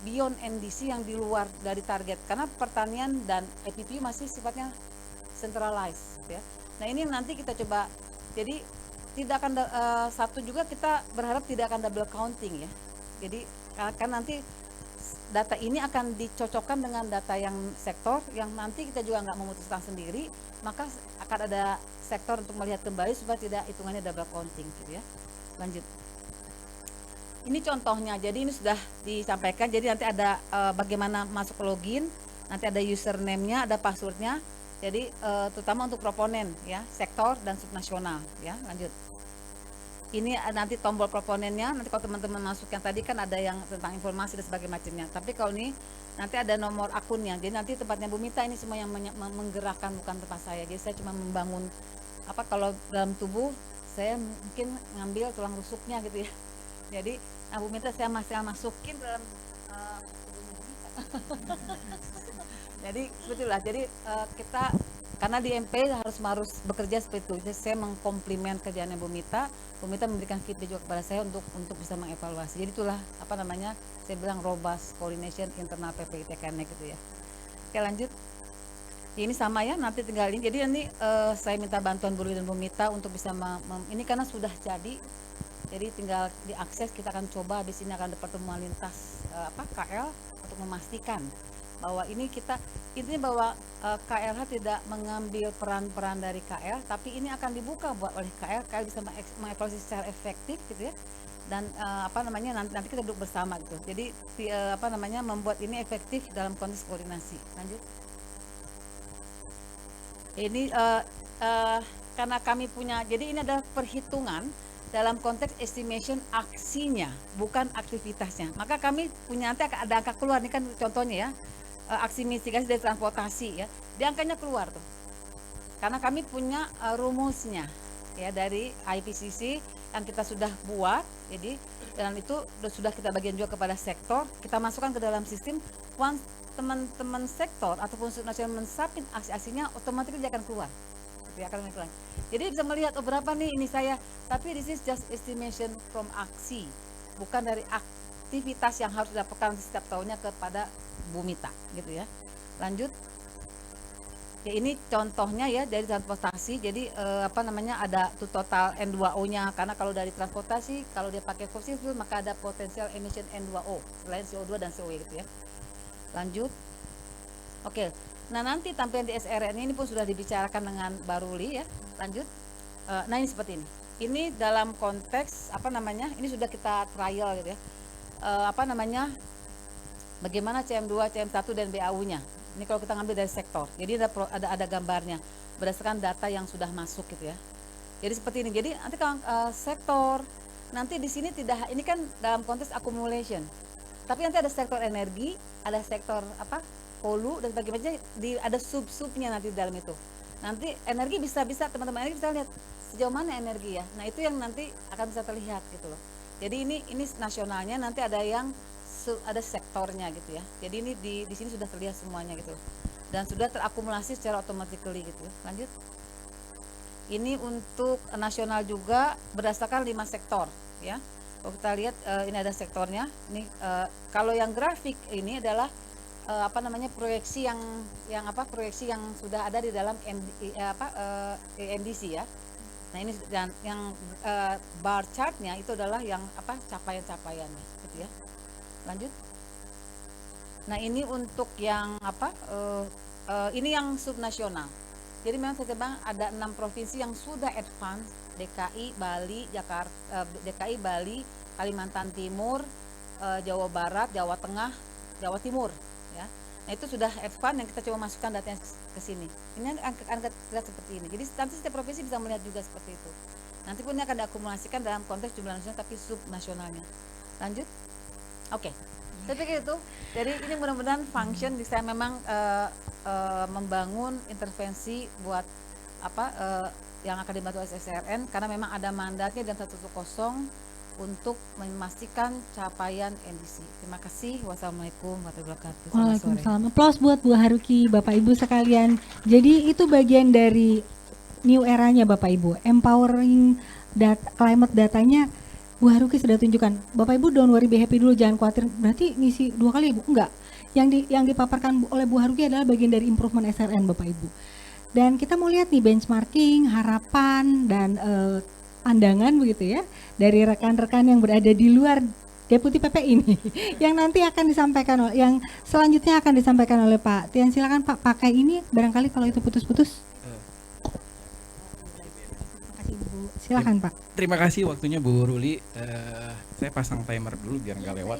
beyond NDC yang di luar dari target, karena pertanian dan IPPU masih sifatnya centralized ya. Nah ini nanti kita coba, jadi tidak akan satu juga kita berharap tidak akan double counting ya. Jadi kan nanti data ini akan dicocokkan dengan data yang sektor yang nanti kita juga nggak memutuskan sendiri, maka akan ada sektor untuk melihat kembali supaya tidak hitungannya double counting gitu ya. Lanjut. Ini contohnya, jadi ini sudah disampaikan, jadi nanti ada bagaimana masuk login, nanti ada username-nya, ada password-nya, jadi terutama untuk proponen ya, sektor dan subnasional ya. Lanjut. Ini nanti tombol proponennya, nanti kalau teman-teman masuk yang tadi kan ada yang tentang informasi dan sebagainya macamnya, tapi kalau ini nanti ada nomor akunnya, jadi nanti tempatnya Bu Mita ini semua yang menggerakkan, bukan tempat saya, jadi saya cuma membangun kalau dalam tubuh saya mungkin ngambil tulang rusuknya gitu ya, jadi Bu Mita saya masih masukin dalam tubuhnya Bu Mita. Jadi sebetulnya kita karena di MP harus bekerja seperti itu. Jadi saya mengkomplimen kerjaannya Bu Mita memberikan feedback juga kepada saya untuk bisa mengevaluasi. Jadi itulah saya bilang robust coordination internal PPITKN gitu ya. Oke, lanjut. Ini sama ya, nanti tinggal ini. Jadi nanti saya minta bantuan Bu Ruli dan Bu Mita untuk bisa ini karena sudah jadi tinggal diakses. Kita akan coba habis ini akan ada pertemuan lintas KL untuk memastikan bahwa intinya bahwa KLH tidak mengambil peran-peran dari KL, tapi ini akan dibuka oleh KL bisa mengevaluasi secara efektif gitu ya, dan nanti kita duduk bersama gitu. Jadi membuat ini efektif dalam konteks koordinasi. Lanjut. Ini karena kami punya, jadi ini adalah perhitungan dalam konteks estimation aksinya, bukan aktivitasnya. Maka kami punya nanti ada angka keluar, ini kan contohnya ya, aksi mitigasi dari transportasi ya, di angkanya keluar tuh. Karena kami punya rumusnya ya dari IPCC yang kita sudah buat, jadi dan itu sudah kita bagian juga kepada sektor, kita masukkan ke dalam sistem. Once teman-teman sektor ataupun nasional mensubmit aksi-aksinya, otomatis dia akan keluar. Jadi bisa melihat berapa nih ini saya, tapi this is just estimation from aksi, bukan dari aktivitas yang harus dilakukan setiap tahunnya kepada Bu Mita gitu ya. Lanjut. Ya ini contohnya ya dari transportasi. Jadi ada total N2O-nya, karena kalau dari transportasi kalau dia pakai fossil fuel maka ada potensial emission N2O selain CO2 dan CO2 gitu ya. Lanjut. Oke. Nah nanti tampilan di SRN ini pun sudah dibicarakan dengan Baruli ya. Lanjut. Nah ini seperti ini. Ini dalam konteks apa namanya? Ini sudah kita trial gitu ya. Apa namanya? Bagaimana CM2, CM1 dan BAU-nya. Ini kalau kita ngambil dari sektor. Jadi ada gambarnya berdasarkan data yang sudah masuk gitu ya. Jadi seperti ini. Jadi nanti kalau sektor nanti di sini tidak, ini kan dalam konteks accumulation. Tapi nanti ada sektor energi, ada sektor apa? Hulu dan bagaimana ada sub-subnya nanti di dalam itu. Nanti energi bisa teman-teman energi bisa lihat sejauh mana energi ya. Nah, itu yang nanti akan bisa terlihat gitu loh. Jadi ini nasionalnya, nanti ada yang ada sektornya gitu ya. Jadi ini di sini sudah terlihat semuanya gitu. Dan sudah terakumulasi secara automatically gitu. Lanjut. Ini untuk nasional juga berdasarkan 5 sektor ya. Kalau kita lihat ini ada sektornya. Ini kalau yang grafik ini adalah apa namanya proyeksi yang sudah ada di dalam MDC ya. Nah ini dan yang bar chartnya itu adalah yang apa capaian-capaiannya gitu ya. Lanjut. Nah ini untuk yang apa ini yang subnasional. Jadi memang saya bilang ada 6 provinsi yang sudah advance, DKI, Bali, Jakarta, DKI, Bali, Kalimantan Timur, Jawa Barat, Jawa Tengah, Jawa Timur ya. Nah itu sudah advance yang kita coba masukkan datanya ke sini. Ini angka seperti ini. Jadi nanti setiap provinsi bisa melihat juga seperti itu. Nanti pun ini akan diakumulasikan dalam konteks jumlah nasional tapi subnasionalnya. Lanjut. Oke. Saya pikir itu. Jadi ini mudah-mudahan function bisa memang membangun intervensi buat apa yang akan dibantu oleh SRN karena memang ada mandatnya dan 110 untuk memastikan capaian NDC. Terima kasih. Wassalamualaikum warahmatullahi wabarakatuh. Waalaikumsalam. Applause buat Bu Haruki, Bapak Ibu sekalian. Jadi itu bagian dari new eranya Bapak Ibu. Empowering climate datanya Bu Haruki sudah tunjukkan. Bapak Ibu don't worry, be happy dulu, jangan khawatir. Berarti ngisi 2 kali Ibu? Enggak. Yang dipaparkan oleh Bu Haruki adalah bagian dari improvement SRN Bapak Ibu. Dan kita mau lihat nih benchmarking, harapan dan pandangan begitu ya dari rekan-rekan yang berada di luar Deputi PP ini yang nanti akan disampaikan yang selanjutnya akan disampaikan oleh Pak Tian. Silakan Pak, pakai ini barangkali kalau itu putus-putus. Terima kasih Bu. Silakan Pak. Terima kasih waktunya Bu Ruli. Saya pasang timer dulu biar nggak lewat.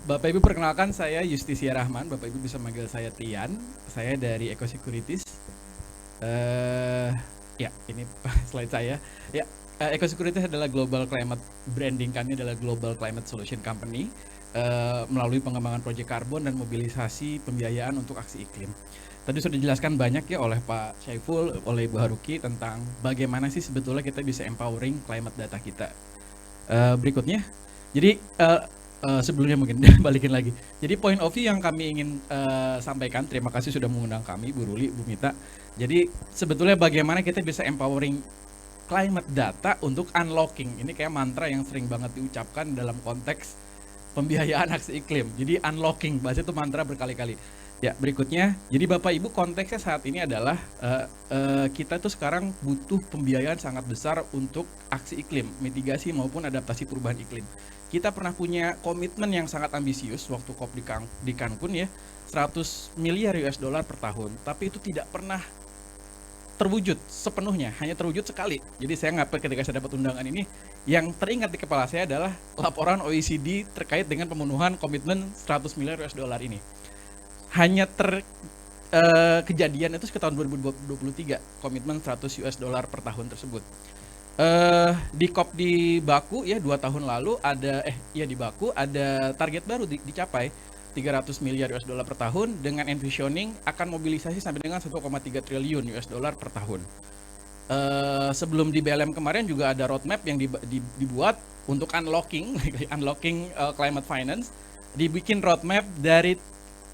Bapak Ibu perkenalkan, saya Justisia Rahman. Bapak Ibu bisa manggil saya Tian. Saya dari Eco Securities. Ya, ini slide saya. Ya, Eco Securities adalah global climate branding, kami adalah global climate solution company melalui pengembangan proyek karbon dan mobilisasi pembiayaan untuk aksi iklim. Tadi sudah dijelaskan banyak ya oleh Pak Syaiful, oleh Ibu Haruki tentang bagaimana sih sebetulnya kita bisa empowering climate data kita. Berikutnya, jadi sebelumnya mungkin balikin lagi. Jadi point of view yang kami ingin sampaikan, terima kasih sudah mengundang kami, Bu Ruli, Bu Mita. Jadi sebetulnya bagaimana kita bisa empowering climate data untuk unlocking. Ini kayak mantra yang sering banget diucapkan dalam konteks pembiayaan aksi iklim. Jadi unlocking, bahasa itu mantra berkali-kali. Ya, berikutnya, jadi Bapak Ibu konteksnya saat ini adalah kita tuh sekarang butuh pembiayaan sangat besar untuk aksi iklim, mitigasi maupun adaptasi perubahan iklim. Kita pernah punya komitmen yang sangat ambisius waktu COP di Cancun ya, 100 miliar US dollar per tahun, tapi itu tidak pernah terwujud sepenuhnya, hanya terwujud sekali. Jadi saya ngapel ketika saya dapat undangan ini, yang teringat di kepala saya adalah laporan OECD terkait dengan pemenuhan komitmen 100 miliar US dollar ini. Hanya kejadian itu sekitar tahun 2023, komitmen 100 US dollar per tahun tersebut. Di COP di Baku ya 2 tahun lalu ada di Baku ada target baru dicapai 300 miliar US dollar per tahun dengan envisioning akan mobilisasi sampai dengan 1,3 triliun US dollar per tahun. Sebelum di BLM kemarin juga ada roadmap yang dibuat untuk unlocking climate finance, dibikin roadmap dari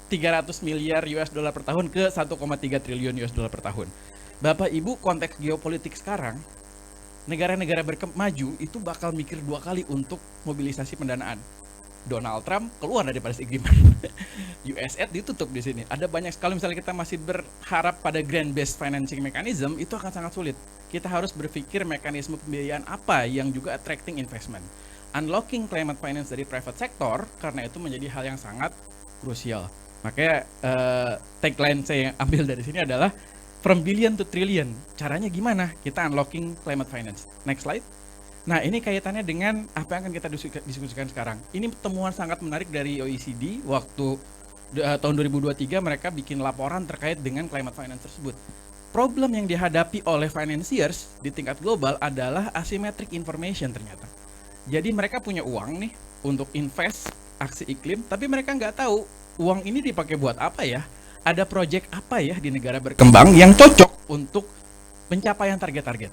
300 miliar US dollar per tahun ke 1,3 triliun US dollar per tahun. Bapak Ibu, konteks geopolitik sekarang, negara-negara maju itu bakal mikir 2 kali untuk mobilisasi pendanaan. Donald Trump keluar dari Paris Agreement. USAID ditutup di sini. Ada banyak sekali, misalnya kita masih berharap pada grant based financing mechanism, itu akan sangat sulit. Kita harus berpikir mekanisme pembiayaan apa yang juga attracting investment. Unlocking climate finance dari private sector karena itu menjadi hal yang sangat krusial. Makanya tagline saya yang ambil dari sini adalah from billion to trillion. Caranya gimana? Kita unlocking climate finance. Next slide. Nah, ini kaitannya dengan apa yang akan kita diskusikan sekarang. Ini temuan sangat menarik dari OECD waktu tahun 2023 mereka bikin laporan terkait dengan climate finance tersebut. Problem yang dihadapi oleh financiers di tingkat global adalah asymmetric information ternyata. Jadi mereka punya uang nih untuk invest aksi iklim, tapi mereka nggak tahu uang ini dipakai buat apa ya. Ada project apa ya di negara berkembang yang cocok untuk pencapaian target-target.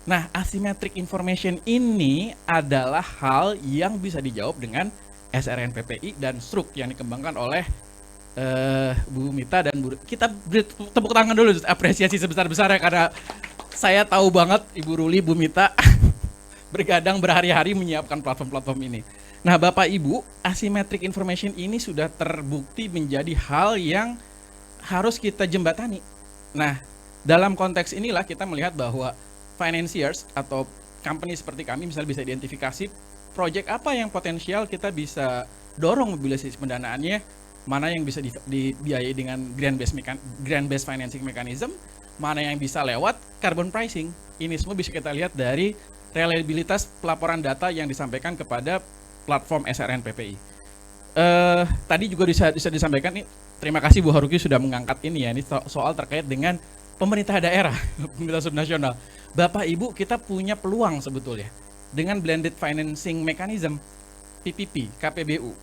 Nah, asymmetric information ini adalah hal yang bisa dijawab dengan SRNPPI dan SRUK yang dikembangkan oleh Bu Mita dan kita beri tepuk tangan dulu, apresiasi sebesar-besarnya karena saya tahu banget Ibu Ruli, Bu Mita bergadang berhari-hari menyiapkan platform-platform ini. Nah, Bapak Ibu, asymmetric information ini sudah terbukti menjadi hal yang harus kita jembatani. Nah, dalam konteks inilah kita melihat bahwa financiers atau company seperti kami misalnya bisa identifikasi project apa yang potensial kita bisa dorong mobilisasi pendanaannya, mana yang bisa dibiayai dengan grant based financing mechanism, mana yang bisa lewat carbon pricing. Ini semua bisa kita lihat dari reliabilitas pelaporan data yang disampaikan kepada platform SRNPPI. Tadi juga bisa disampaikan nih, terima kasih Bu Haruki sudah mengangkat ini ya, ini soal terkait dengan pemerintah daerah, pemerintah subnasional. Bapak Ibu, kita punya peluang sebetulnya dengan blended financing mechanism PPP, KPBU.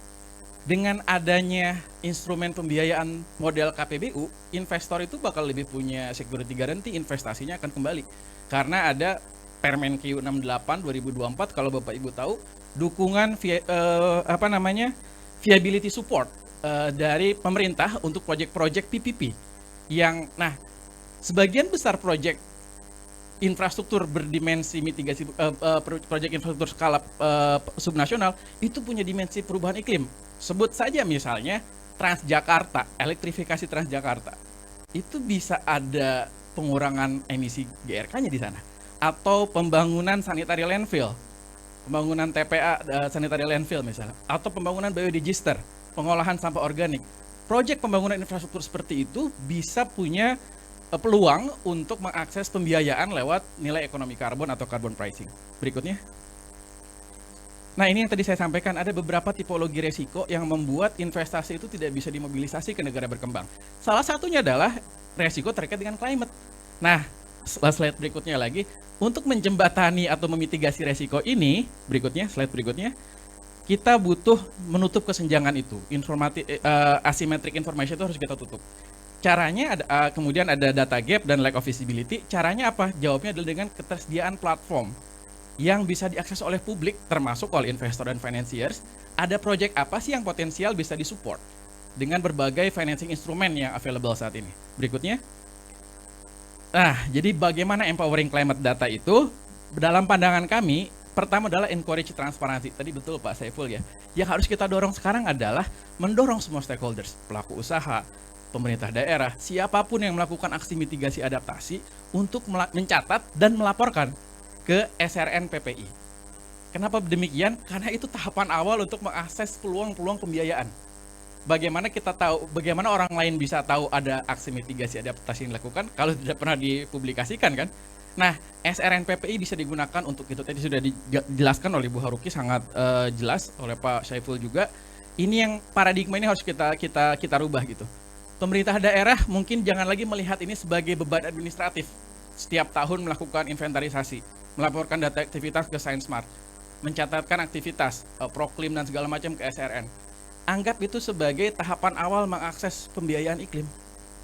Dengan adanya instrumen pembiayaan model KPBU, investor itu bakal lebih punya security guarantee, investasinya akan kembali. Karena ada Permenkyu 68 2024 kalau Bapak Ibu tahu, dukungan viability support dari pemerintah untuk proyek-proyek PPP yang sebagian besar proyek infrastruktur berdimensi mitigasi proyek infrastruktur skala subnasional itu punya dimensi perubahan iklim. Sebut saja misalnya Transjakarta, elektrifikasi Transjakarta. Itu bisa ada pengurangan emisi GRK-nya di sana. Atau pembangunan sanitary landfill, pembangunan TPA sanitary landfill misalnya, atau pembangunan biodigester, pengolahan sampah organik. Proyek pembangunan infrastruktur seperti itu bisa punya peluang untuk mengakses pembiayaan lewat nilai ekonomi karbon atau carbon pricing. Berikutnya. Nah, ini yang tadi saya sampaikan, ada beberapa tipologi resiko yang membuat investasi itu tidak bisa dimobilisasi ke negara berkembang. Salah satunya adalah resiko terkait dengan climate. Nah, slide berikutnya lagi, untuk menjembatani atau memitigasi resiko ini, berikutnya, slide berikutnya, kita butuh menutup kesenjangan itu. Asymmetric information itu harus kita tutup. Caranya kemudian ada data gap dan lack of visibility. Caranya apa? Jawabnya adalah dengan ketersediaan platform yang bisa diakses oleh publik, termasuk oleh investor dan financiers. Ada project apa sih yang potensial bisa disupport dengan berbagai financing instrumen yang available saat ini. Berikutnya. Nah, jadi bagaimana empowering climate data itu? Dalam pandangan kami, pertama adalah encourage transparansi. Tadi betul Pak Saiful ya. Yang harus kita dorong sekarang adalah mendorong semua stakeholders, pelaku usaha, pemerintah daerah, siapapun yang melakukan aksi mitigasi adaptasi untuk mencatat dan melaporkan ke SRNPPI. Kenapa demikian? Karena itu tahapan awal untuk mengakses peluang-peluang pembiayaan. Bagaimana kita tahu, bagaimana orang lain bisa tahu ada aksi mitigasi adaptasi yang dilakukan kalau tidak pernah dipublikasikan kan? Nah, SRNPPI bisa digunakan untuk itu. Tadi sudah dijelaskan oleh Bu Haruki sangat jelas, oleh Pak Saiful juga. Ini yang paradigma ini harus kita rubah gitu. Pemerintah daerah mungkin jangan lagi melihat ini sebagai beban administratif. Setiap tahun melakukan inventarisasi, melaporkan data aktivitas ke ScienceSmart, mencatatkan aktivitas, proklim dan segala macam ke SRN. Anggap itu sebagai tahapan awal mengakses pembiayaan iklim.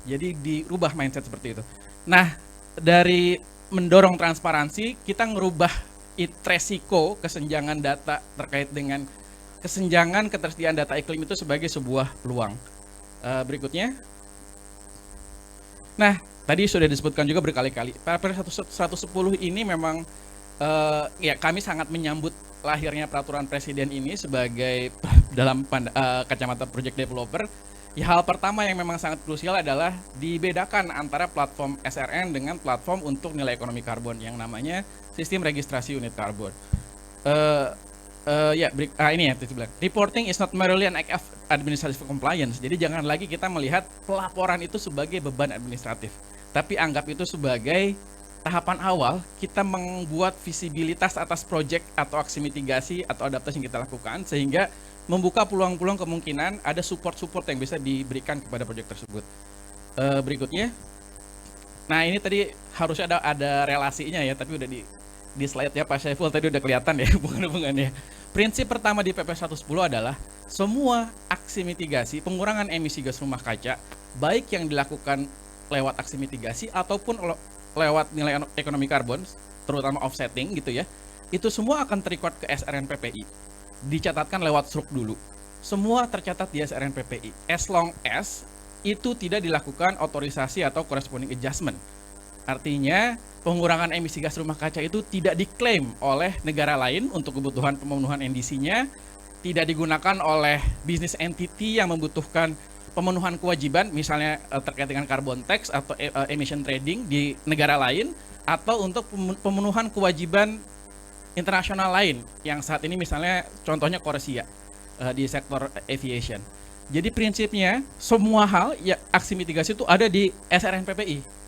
Jadi dirubah mindset seperti itu. Nah, dari mendorong transparansi, kita ngerubah resiko kesenjangan data terkait dengan kesenjangan ketersediaan data iklim itu sebagai sebuah peluang. Berikutnya. Nah, tadi sudah disebutkan juga berkali-kali. Perpres 110 ini memang ya kami sangat menyambut lahirnya peraturan presiden ini sebagai dalam kacamata project developer. Ya, hal pertama yang memang sangat krusial adalah dibedakan antara platform SRN dengan platform untuk nilai ekonomi karbon yang namanya sistem registrasi unit karbon. ini ya, tadi bilang, reporting is not merely an act of administrative compliance. Jadi jangan lagi kita melihat pelaporan itu sebagai beban administratif, tapi anggap itu sebagai tahapan awal kita membuat visibilitas atas proyek atau aksi mitigasi atau adaptasi yang kita lakukan, sehingga membuka peluang-peluang kemungkinan ada support-support yang bisa diberikan kepada proyek tersebut. Berikutnya, nah ini tadi harusnya ada relasinya ya, tapi udah di slide ya Pak Syaiful tadi udah kelihatan ya hubungan-hubungannya. Prinsip pertama di PP 110 adalah semua aksi mitigasi pengurangan emisi gas rumah kaca, baik yang dilakukan lewat aksi mitigasi ataupun lewat nilai ekonomi karbon, terutama offsetting gitu ya, itu semua akan terrecord ke SRNPPI. Dicatatkan lewat struk dulu. Semua tercatat di SRNPPI. As long as itu tidak dilakukan otorisasi atau corresponding adjustment. Artinya pengurangan emisi gas rumah kaca itu tidak diklaim oleh negara lain untuk kebutuhan pemenuhan NDC-nya, tidak digunakan oleh business entity yang membutuhkan pemenuhan kewajiban, misalnya terkait dengan carbon tax atau emission trading di negara lain, atau untuk pemenuhan kewajiban internasional lain yang saat ini misalnya contohnya Korea di sektor aviation. Jadi prinsipnya semua hal ya aksi mitigasi itu ada di SRNPPI.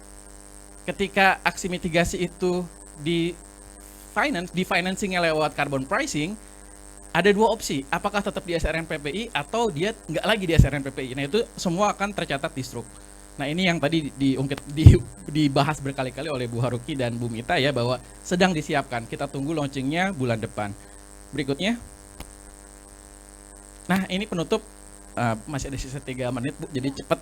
Ketika aksi mitigasi itu di financingnya lewat carbon pricing, ada dua opsi, apakah tetap di SRNPPI atau dia nggak lagi di SRNPPI. Nah itu semua akan tercatat di struk. Nah ini yang tadi dibahas berkali-kali oleh Bu Haruki dan Bu Mita ya, bahwa sedang disiapkan. Kita tunggu launchingnya bulan depan. Berikutnya. Nah ini penutup, masih ada sisa 3 menit Bu, jadi cepat.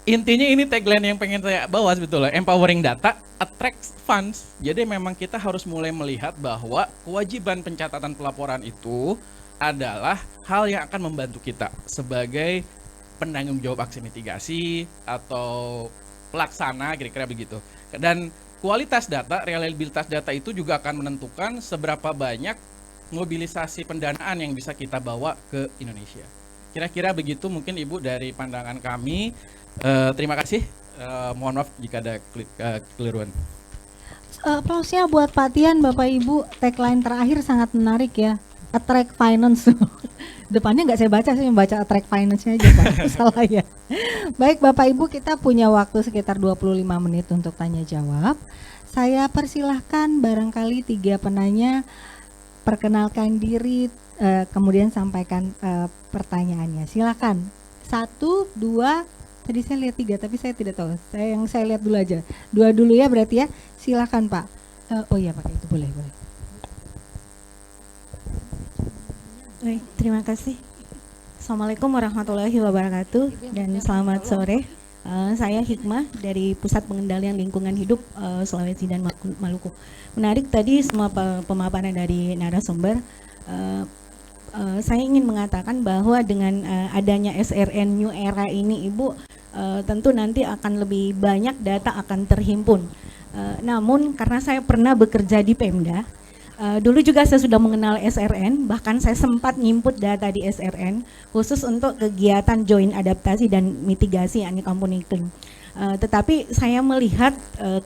Intinya ini tagline yang pengen saya bawa sebetulnya, empowering data, attracts funds. Jadi memang kita harus mulai melihat bahwa kewajiban pencatatan pelaporan itu adalah hal yang akan membantu kita sebagai penanggung jawab aksi mitigasi atau pelaksana, kira-kira begitu. Dan kualitas data, reliabilitas data itu juga akan menentukan seberapa banyak mobilisasi pendanaan yang bisa kita bawa ke Indonesia. Kira-kira begitu mungkin Ibu dari pandangan kami. Terima kasih. Mohon maaf jika ada kekeliruan. Applause-nya buat Pak Tian, Bapak Ibu. Tagline terakhir sangat menarik ya. Attract Finance. Depannya nggak saya baca, saya membaca Attract Finance-nya aja Pak. Salah ya. Baik Bapak Ibu, kita punya waktu sekitar 25 menit untuk tanya jawab. Saya persilahkan barangkali 3 penanya perkenalkan diri, kemudian sampaikan pertanyaannya. Silakan. 1, 2, tadi saya lihat 3 tapi saya tidak tahu. Saya lihat dulu aja. 2 dulu ya berarti ya. Silakan Pak. Oh iya pakai itu boleh. Baik, terima kasih. Assalamualaikum warahmatullahi wabarakatuh dan selamat sore. Saya Hikmah dari Pusat Pengendalian Lingkungan Hidup Sulawesi dan Maluku. Menarik tadi semua pemaparan dari narasumber. Saya ingin mengatakan bahwa dengan adanya SRN New Era ini Ibu, tentu nanti akan lebih banyak data akan terhimpun. Namun karena saya pernah bekerja di Pemda, dulu juga saya sudah mengenal SRN, bahkan saya sempat nginput data di SRN khusus untuk kegiatan joint adaptasi dan mitigasi anti-kampung iklim. Tetapi saya melihat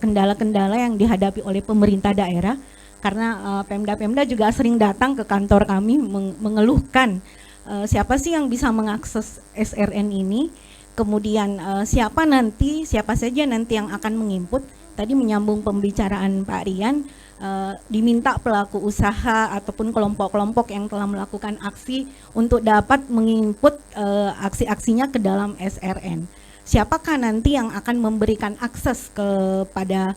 kendala-kendala yang dihadapi oleh pemerintah daerah, karena Pemda-Pemda juga sering datang ke kantor kami mengeluhkan siapa sih yang bisa mengakses SRN ini, kemudian siapa saja nanti yang akan menginput. Tadi menyambung pembicaraan Pak Rian, diminta pelaku usaha ataupun kelompok-kelompok yang telah melakukan aksi untuk dapat menginput aksi-aksinya ke dalam SRN. Siapakah nanti yang akan memberikan akses kepada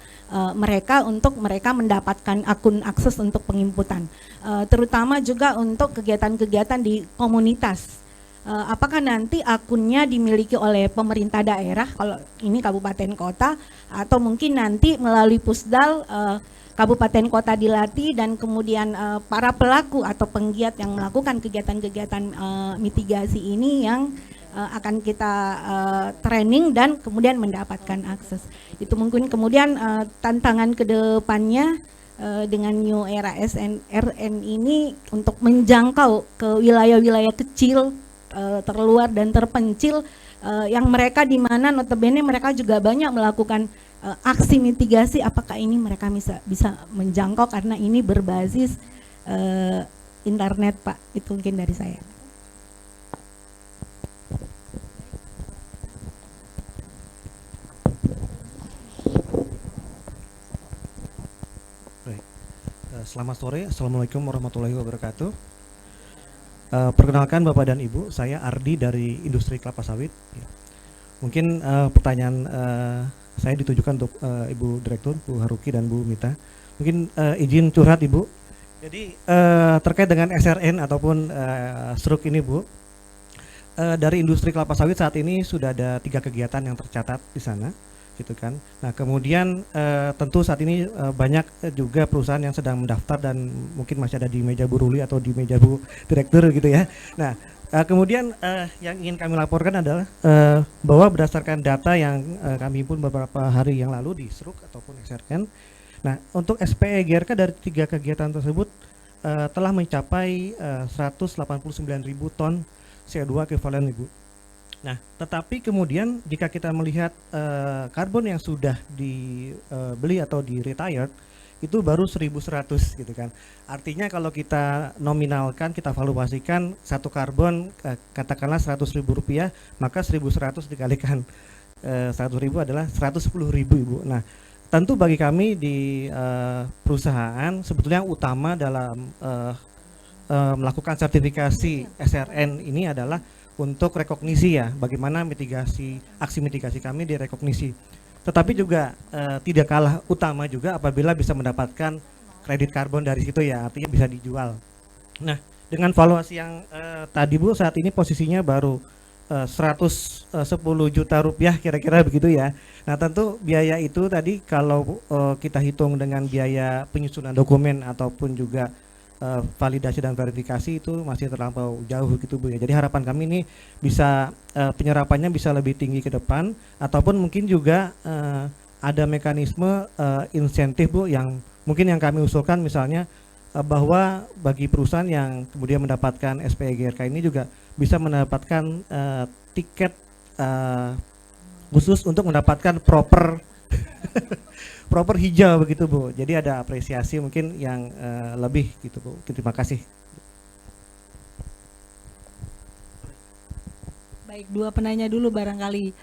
mereka untuk mereka mendapatkan akun akses untuk penginputan, terutama juga untuk kegiatan-kegiatan di komunitas. Apakah nanti akunnya dimiliki oleh pemerintah daerah, kalau ini kabupaten kota, atau mungkin nanti melalui Pusdal kabupaten kota dilatih dan kemudian para pelaku atau penggiat yang melakukan kegiatan-kegiatan mitigasi ini yang akan kita training dan kemudian mendapatkan akses. Itu mungkin kemudian tantangan kedepannya dengan New Era SRN ini untuk menjangkau ke wilayah-wilayah kecil, terluar dan terpencil, yang mereka di mana notabene mereka juga banyak melakukan aksi mitigasi. Apakah ini mereka bisa menjangkau karena ini berbasis internet Pak. Itu mungkin dari saya. Baik. Selamat sore, Assalamualaikum warahmatullahi wabarakatuh. Perkenalkan Bapak dan Ibu, saya Ardi dari industri kelapa sawit. Ya. Mungkin pertanyaan saya ditujukan untuk Ibu Direktur, Bu Haruki dan Bu Mita. Mungkin izin curhat Ibu. Jadi terkait dengan SRN ataupun struk ini Bu, dari industri kelapa sawit saat ini sudah ada 3 kegiatan yang tercatat di sana, gitu kan. Nah kemudian tentu saat ini banyak juga perusahaan yang sedang mendaftar dan mungkin masih ada di meja Bu Ruli atau di meja Bu Direktur gitu ya. Nah kemudian yang ingin kami laporkan adalah bahwa berdasarkan data yang kami himpun beberapa hari yang lalu di SRUK ataupun SRN, nah untuk SPE GRK dari 3 kegiatan tersebut telah mencapai 189.000 ton CO2 ekuivalen Ibu. Nah tetapi kemudian jika kita melihat karbon yang sudah dibeli atau di retired itu baru 1.100 gitu kan. Artinya kalau kita nominalkan, kita valuasikan satu karbon katakanlah Rp100.000, maka 1.100 dikalikan 100.000 adalah 110.000 Ibu. Nah tentu bagi kami di perusahaan sebetulnya yang utama dalam melakukan sertifikasi SRN ini adalah untuk rekognisi ya, bagaimana aksi mitigasi kami direkognisi. Tetapi juga tidak kalah utama juga apabila bisa mendapatkan kredit karbon dari situ ya, artinya bisa dijual. Nah, dengan valuasi yang tadi Bu, saat ini posisinya baru 110 juta rupiah kira-kira begitu ya. Nah tentu biaya itu tadi kalau kita hitung dengan biaya penyusunan dokumen ataupun juga validasi dan verifikasi itu masih terlampau jauh gitu Bu ya. Jadi harapan kami ini bisa penyerapannya bisa lebih tinggi ke depan, ataupun mungkin juga ada mekanisme insentif Bu yang mungkin yang kami usulkan, misalnya bahwa bagi perusahaan yang kemudian mendapatkan SPE GRK ini juga bisa mendapatkan tiket khusus untuk mendapatkan proper proper hijau begitu Bu. Jadi ada apresiasi mungkin yang lebih gitu Bu. Terima kasih. Baik, 2 penanya dulu barangkali.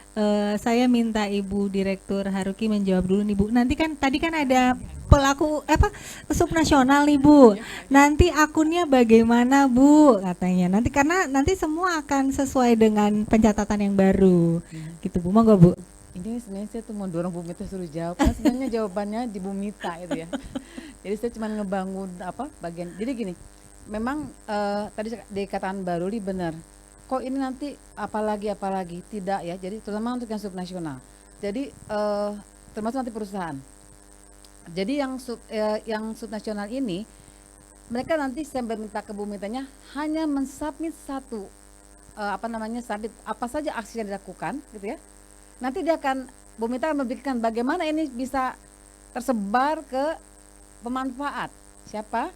Saya minta Ibu Direktur Haruki menjawab dulu nih Bu. Nanti kan tadi kan ada pelaku subnasional nih Bu. Nanti akunnya bagaimana Bu katanya. Nanti karena nanti semua akan sesuai dengan pencatatan yang baru. Gitu Bu. Monggo Bu. Ini sebenarnya saya tuh mau dorong Bu Mita suruh jawab, karena sebenarnya jawabannya di Bu Mita itu ya. Jadi saya cuma ngebangun bagian. Jadi gini, memang tadi dikatakan Mbak Ruli benar. Kok ini nanti apalagi tidak ya. Jadi terutama untuk yang subnasional. Jadi termasuk nanti perusahaan. Jadi yang subnasional ini mereka nanti saya minta ke Bu Mitanya hanya mensubmit satu submit apa saja aksi yang dilakukan gitu ya. Nanti dia akan, Bu Mita akan memberikan bagaimana ini bisa tersebar ke pemanfaat. Siapa?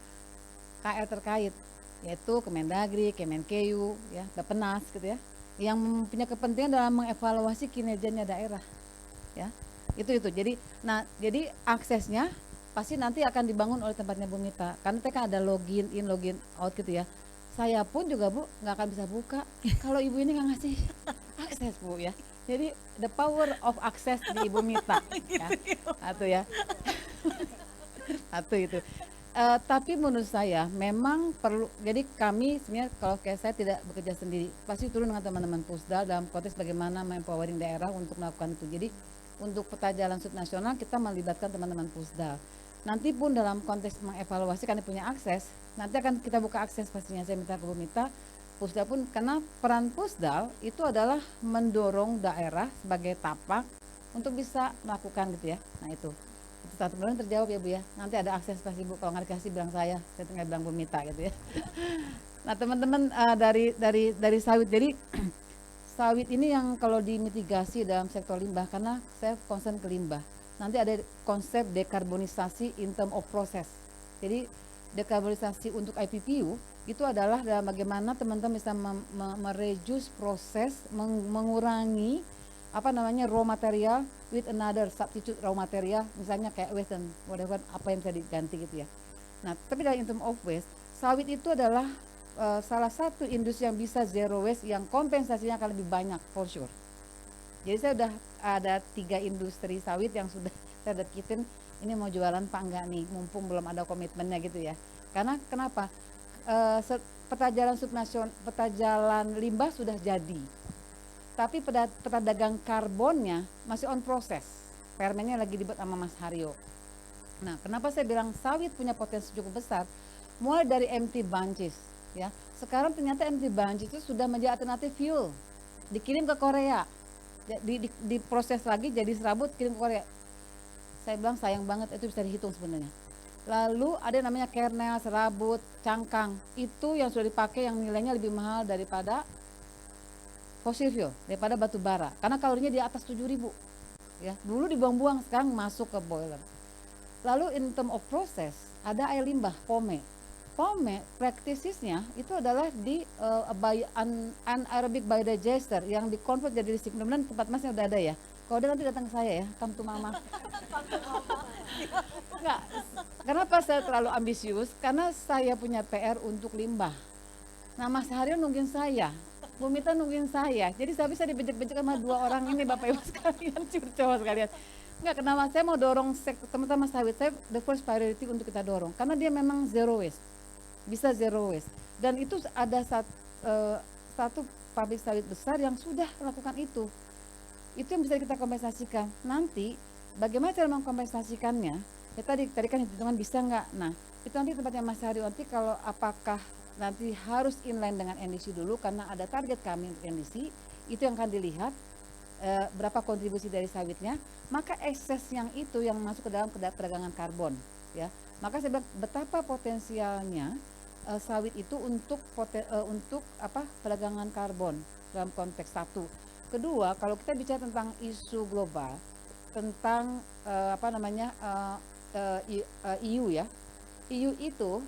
KL terkait, yaitu Kemendagri, Kemenkeu, ya, Bappenas gitu ya, yang punya kepentingan dalam mengevaluasi kinerjanya daerah. Ya, itu. Jadi aksesnya pasti nanti akan dibangun oleh tempatnya Bu Mita. Karena mereka ada login in, login out gitu ya. Saya pun juga Bu nggak akan bisa buka kalau Ibu ini nggak ngasih akses Bu ya. Jadi the power of access di Ibu Mita, ya. Atau itu. Tapi menurut saya memang perlu. Jadi kami sebenarnya kalau kayak saya tidak bekerja sendiri, pasti turun dengan teman-teman Pusdal dalam konteks bagaimana empowering daerah untuk melakukan itu. Jadi untuk peta jalan subnasional kita melibatkan teman-teman Pusdal. Nanti pun dalam konteks mengevaluasi kami punya akses, nanti akan kita buka akses pastinya. Saya minta ke Bu Mita. Pusdal pun, karena peran Pusdal itu adalah mendorong daerah sebagai tapak untuk bisa melakukan gitu ya. Nah itu satu bulan terjawab ya Bu ya. Nanti ada akses pasti Bu, kalau nggak dikasih bilang saya tinggal bilang Bu Mita gitu ya. Nah teman-teman dari sawit, jadi sawit ini yang kalau dimitigasi dalam sektor limbah, karena saya concern ke limbah. Nanti ada konsep dekarbonisasi in term of process. Jadi dekarbonisasi untuk IPPU itu adalah dalam bagaimana teman-teman bisa mereduce proses, mengurangi raw material with another substitute raw material, misalnya kayak waste dan whatever, apa yang bisa diganti gitu ya. Nah tapi dalam in term of waste, sawit itu adalah salah satu industri yang bisa zero waste yang kompensasinya akan lebih banyak for sure. Jadi saya udah ada 3 industri sawit yang sudah saya deketin, ini mau jualan Pak enggak nih, mumpung belum ada komitmennya gitu ya. Karena kenapa? Peta jalan limbah sudah jadi. Tapi peta dagang karbonnya masih on proses. Permennya lagi dibuat sama Mas Haryo. Nah, kenapa saya bilang sawit punya potensi cukup besar? Mulai dari empty bunches, ya. Sekarang ternyata empty bunches itu sudah menjadi alternatif fuel. Dikirim ke Korea. Diproses lagi jadi serabut, kirim ke Korea. Saya bilang sayang banget, itu bisa dihitung sebenarnya. Lalu ada yang namanya kernel, serabut, cangkang. Itu yang sudah dipakai yang nilainya lebih mahal daripada fossil fuel, daripada batu bara. Karena kalorinya di atas 7.000. Ya, dulu dibuang-buang, sekarang masuk ke boiler. Lalu in term of process, ada air limbah, POME. POME praktisisnya itu adalah di anaerobic biodigester yang dikonvert jadi listrik. Mudah-mudahan tempat masnya udah ada ya. Kalau ada nanti datang ke saya ya, come to mama. Enggak, kenapa saya terlalu ambisius? Karena saya punya PR untuk limbah. Nah, Mas Haryo nungguin saya, Bu Mita nungguin saya. Jadi saya bisa dibejek-bejek sama 2 orang ini, Bapak Ibu sekalian, curcol sekalian. Enggak, kenapa saya mau dorong teman-teman sawit saya, the first priority untuk kita dorong. Karena dia memang zero waste, bisa zero waste. Dan itu ada satu pabrik sawit besar yang sudah melakukan itu. Itu yang bisa kita kompensasikan. Nanti bagaimana cara mengkompensasikannya? Ya tadi kan hitungan bisa nggak? Nah, itu nanti tempatnya Mas Haryo. Nanti kalau apakah nanti harus inline dengan NDC dulu karena ada target kami untuk NDC, itu yang akan dilihat berapa kontribusi dari sawitnya, maka ekses yang itu yang masuk ke dalam perdagangan karbon, ya. Maka saya bilang betapa potensialnya sawit itu untuk perdagangan karbon dalam konteks satu. Kedua, kalau kita bicara tentang isu global, tentang EU ya, EU itu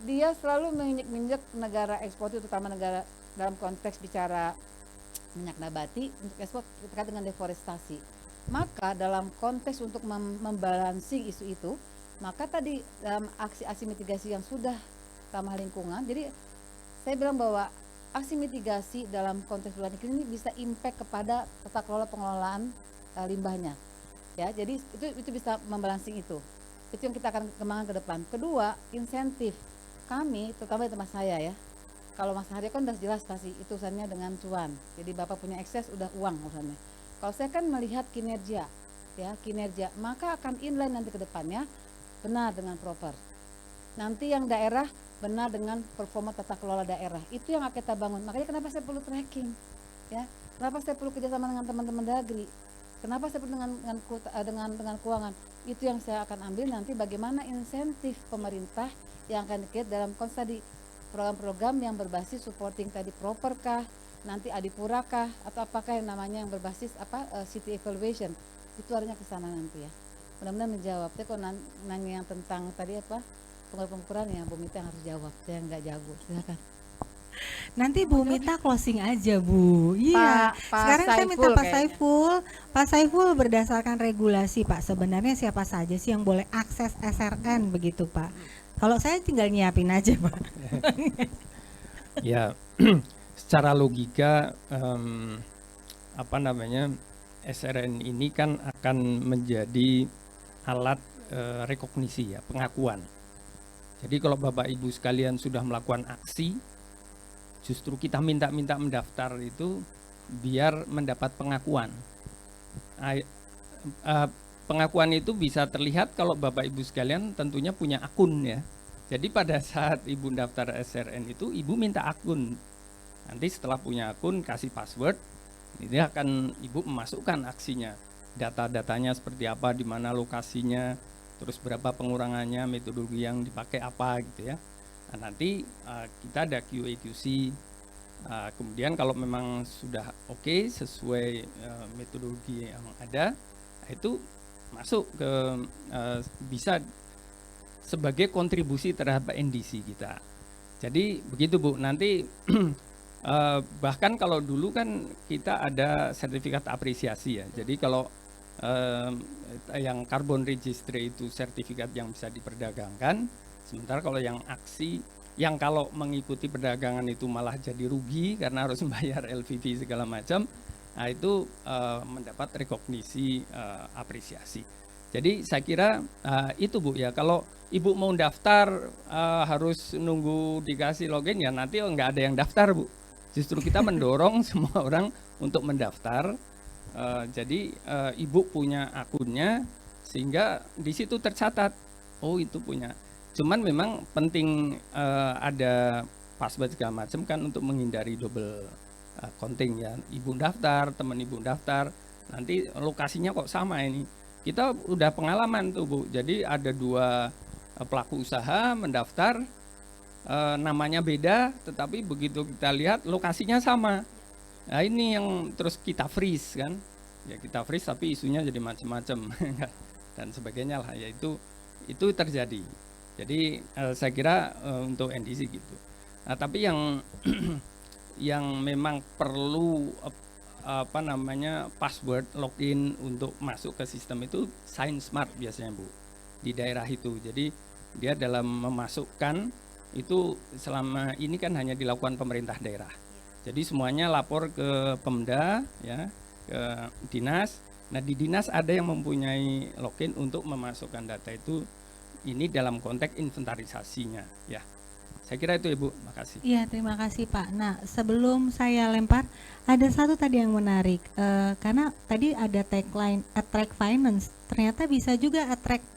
dia selalu menginjek negara ekspor, terutama negara dalam konteks bicara minyak nabati untuk ekspor terkait dengan deforestasi. Maka dalam konteks untuk membalansi isu itu, maka tadi dalam aksi-aksi mitigasi yang sudah ramah lingkungan, jadi saya bilang bahwa aksi mitigasi dalam konteks luar negeri ini bisa impact kepada tata kelola pengelolaan limbahnya, ya. Jadi itu bisa membalancing itu yang kita akan kembangkan ke depan. Kedua, insentif kami, terutama di tempat saya ya. Kalau Mas Haryo kan udah jelas pasti itu urusannya dengan cuan. Jadi Bapak punya ekses udah uang urusannya. Kalau saya kan melihat kinerja, ya kinerja, maka akan inline nanti ke depannya benar dengan proper. Nanti yang daerah benar dengan performa tata kelola daerah. Itu yang akan kita bangun. Makanya kenapa saya perlu tracking, ya. Kenapa saya perlu kerjasama dengan teman-teman Dagri? Kenapa saya perlu dengan keuangan? Itu yang saya akan ambil nanti bagaimana insentif pemerintah yang akan dikait dalam konteks tadi program-program yang berbasis supporting tadi proper kah, nanti adipura kah, atau apakah yang namanya yang berbasis city evaluation. Itu arahnya ke sana nanti ya. Mudah-mudahan menjawab. Tapi kalau nanya yang tentang tadi pengukuran ya Bu Mita yang harus jawab, saya nggak jago. Silakan. Nanti Bu Mita closing aja Bu. Iya. Sekarang saya minta Pak Saiful. Pak Saiful berdasarkan regulasi Pak, sebenarnya siapa saja sih yang boleh akses SRN begitu Pak? Kalau saya tinggal nyiapin aja Pak. Ya, secara logika SRN ini kan akan menjadi alat rekognisi ya, pengakuan. Jadi kalau Bapak Ibu sekalian sudah melakukan aksi, justru kita minta mendaftar itu biar mendapat pengakuan. Pengakuan itu bisa terlihat kalau Bapak Ibu sekalian tentunya punya akun ya. Jadi pada saat Ibu daftar SRN itu Ibu minta akun. Nanti setelah punya akun kasih password, ini akan Ibu memasukkan aksinya. Data-datanya seperti apa, di mana lokasinya, terus berapa pengurangannya, metodologi yang dipakai apa gitu ya. Nah, nanti kita ada QA/QC. Kemudian kalau memang sudah oke sesuai metodologi yang ada, itu masuk ke bisa sebagai kontribusi terhadap NDC kita. Jadi begitu Bu. Nanti bahkan kalau dulu kan kita ada sertifikat apresiasi ya. Jadi kalau yang carbon registry itu sertifikat yang bisa diperdagangkan. Sementara kalau yang aksi yang kalau mengikuti perdagangan itu malah jadi rugi karena harus membayar LVV segala macam, nah itu mendapat rekognisi apresiasi. Jadi saya kira itu Bu ya, kalau Ibu mau daftar harus nunggu dikasih login ya nanti nggak ada yang daftar Bu. Justru kita mendorong semua orang untuk mendaftar. Jadi Ibu punya akunnya sehingga di situ tercatat, oh itu punya. Cuman memang penting ada password segala macam kan untuk menghindari double counting ya. Ibu daftar, teman Ibu daftar, nanti lokasinya kok sama ini. Kita udah pengalaman tuh Bu. Jadi ada 2 pelaku usaha mendaftar, namanya beda, tetapi begitu kita lihat lokasinya sama. Nah ini yang terus kita freeze kan. Ya kita freeze tapi isunya jadi macam-macam dan sebagainya lah. Ya itu terjadi. Jadi saya kira untuk NDC gitu. Nah, tapi yang yang memang perlu password login untuk masuk ke sistem itu Sign Smart biasanya Bu di daerah itu. Jadi dia dalam memasukkan itu selama ini kan hanya dilakukan pemerintah daerah. Jadi semuanya lapor ke Pemda ya, ke dinas. Nah di dinas ada yang mempunyai login untuk memasukkan data itu. Ini dalam konteks inventarisasinya ya. Saya kira itu Ibu, makasih. Iya, terima kasih Pak. Nah, sebelum saya lempar, ada satu tadi yang menarik, karena tadi ada tagline attract finance, ternyata bisa juga attract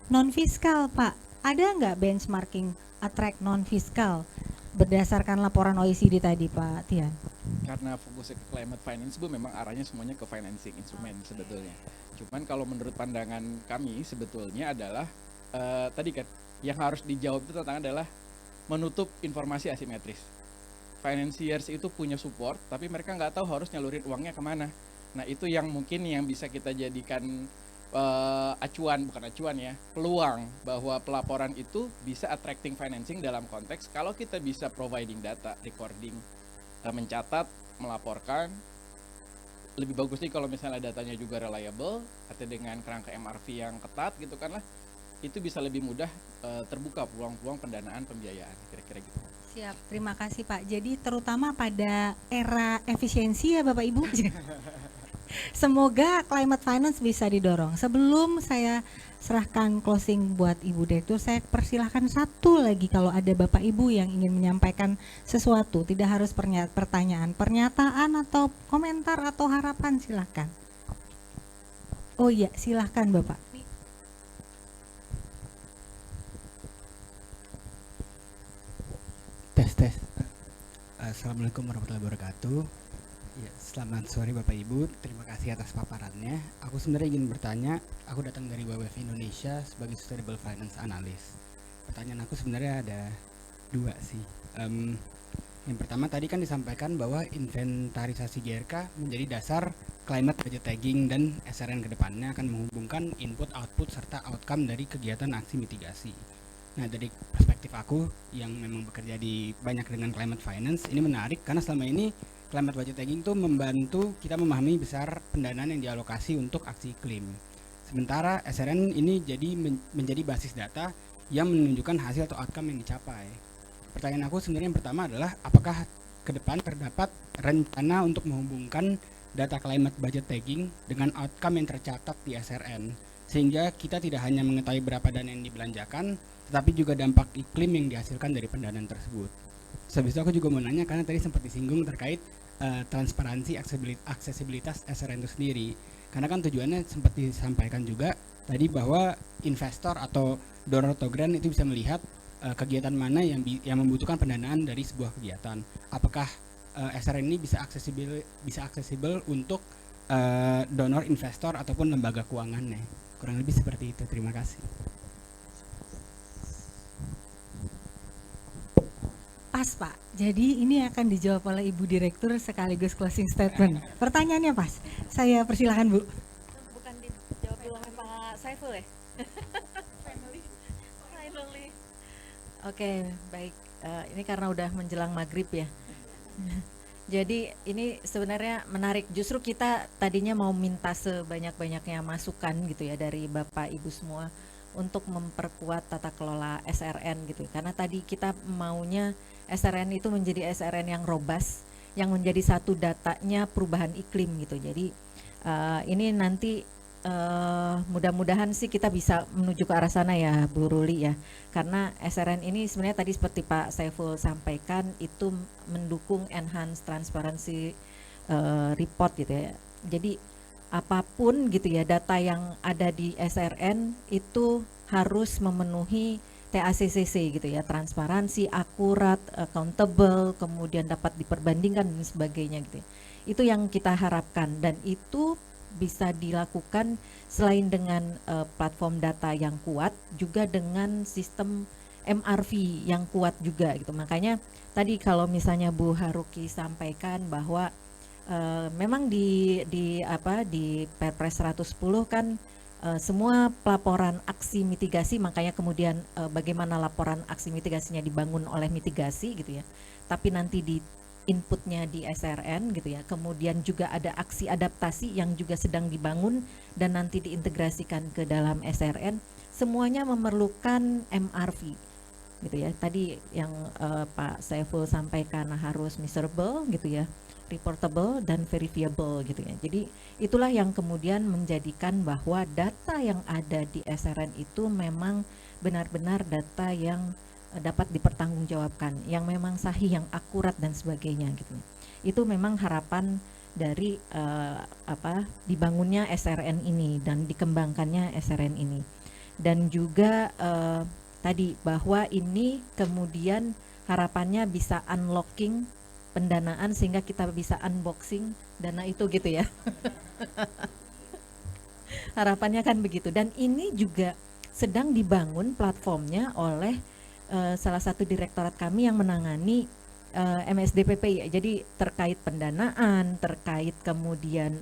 non fiskal Pak. Ada nggak benchmarking attract non fiskal berdasarkan laporan OECD tadi Pak Tian? Karena fokusnya ke climate finance Bu, memang arahnya semuanya ke financing instrumen sebetulnya. Cuman kalau menurut pandangan kami sebetulnya adalah tadi kan yang harus dijawab itu tantangan adalah menutup informasi asimetris. Financiers itu punya support, tapi mereka nggak tahu harus nyalurin uangnya kemana. Nah itu yang mungkin yang bisa kita jadikan peluang bahwa pelaporan itu bisa attracting financing dalam konteks kalau kita bisa providing data, recording, mencatat, melaporkan. Lebih bagus nih kalau misalnya datanya juga reliable atau dengan kerangka MRV yang ketat gitu kan lah, itu bisa lebih mudah terbuka peluang-peluang pendanaan pembiayaan, kira-kira gitu. Siap, terima kasih Pak. Jadi terutama pada era efisiensi ya Bapak Ibu. Semoga climate finance bisa didorong. Sebelum saya serahkan closing buat Ibu Direktur, saya persilahkan satu lagi kalau ada Bapak Ibu yang ingin menyampaikan sesuatu, tidak harus pertanyaan, pernyataan atau komentar atau harapan, silahkan. Oh iya, silahkan Bapak. Tes. Assalamualaikum warahmatullahi wabarakatuh. Ya, selamat sore Bapak Ibu. Terima kasih atas paparannya. Aku sebenarnya ingin bertanya. Aku datang dari WWF Indonesia sebagai Sustainable Finance Analyst. Pertanyaan aku sebenarnya ada 2 sih. Yang pertama tadi kan disampaikan bahwa inventarisasi GRK menjadi dasar climate budget tagging dan SRN kedepannya akan menghubungkan input, output, serta outcome dari kegiatan aksi mitigasi. Nah dari perspektif aku yang memang bekerja di banyak dengan climate finance, ini menarik karena selama ini climate budget tagging itu membantu kita memahami besar pendanaan yang dialokasi untuk aksi iklim. Sementara SRN ini menjadi basis data yang menunjukkan hasil atau outcome yang dicapai. Pertanyaan aku sebenarnya yang pertama adalah apakah ke depan terdapat rencana untuk menghubungkan data climate budget tagging dengan outcome yang tercatat di SRN, sehingga kita tidak hanya mengetahui berapa dana yang dibelanjakan, tetapi juga dampak iklim yang dihasilkan dari pendanaan tersebut. Habis itu aku juga mau nanya karena tadi sempat disinggung terkait transparansi aksesibilitas SRN itu sendiri. Karena kan tujuannya sempat disampaikan juga tadi bahwa investor atau donor atau grant itu bisa melihat kegiatan mana yang membutuhkan pendanaan dari sebuah kegiatan. Apakah SRN ini bisa aksesibel untuk donor, investor ataupun lembaga keuangannya? Kurang lebih seperti itu. Terima kasih. Pas Pak, jadi ini akan dijawab oleh Ibu Direktur sekaligus closing statement. Pertanyaannya pas, saya persilahkan Bu. Bukan dijawab dulu sama Pak Saiful ya? Finally. Oke, baik. Ini karena udah menjelang maghrib ya. Jadi ini sebenarnya menarik. Justru kita tadinya mau minta sebanyak-banyaknya masukan gitu ya dari Bapak Ibu semua untuk memperkuat tata kelola SRN gitu. Karena tadi kita maunya SRN itu menjadi SRN yang robust, yang menjadi satu datanya perubahan iklim gitu. Jadi ini nanti mudah-mudahan sih kita bisa menuju ke arah sana ya Bu Ruli ya. Karena SRN ini sebenarnya tadi seperti Pak Saiful sampaikan itu mendukung enhanced transparency report gitu ya. Jadi apapun gitu ya data yang ada di SRN itu harus memenuhi TACCC gitu ya, transparansi, akurat, accountable, kemudian dapat diperbandingkan dan sebagainya gitu ya. Itu yang kita harapkan dan itu bisa dilakukan selain dengan platform data yang kuat juga dengan sistem MRV yang kuat juga gitu. Makanya tadi kalau misalnya Bu Haruki sampaikan bahwa memang di Perpres 110 kan semua pelaporan aksi mitigasi, makanya kemudian bagaimana laporan aksi mitigasinya dibangun oleh mitigasi gitu ya. Tapi nanti di inputnya di SRN gitu ya. Kemudian juga ada aksi adaptasi yang juga sedang dibangun dan nanti diintegrasikan ke dalam SRN. Semuanya memerlukan MRV gitu ya. Tadi yang Pak Saiful sampaikan harus measurable gitu ya, reportable dan verifiable gitu ya. Jadi itulah yang kemudian menjadikan bahwa data yang ada di SRN itu memang benar-benar data yang dapat dipertanggungjawabkan, yang memang sahih, yang akurat dan sebagainya gitu. Itu memang harapan dari dibangunnya SRN ini dan dikembangkannya SRN ini. Dan juga tadi bahwa ini kemudian harapannya bisa unlocking pendanaan sehingga kita bisa unboxing dana itu gitu ya. Harapannya kan begitu. Dan ini juga sedang dibangun platformnya oleh salah satu direktorat kami yang menangani MSDPP ya. Jadi terkait pendanaan, terkait kemudian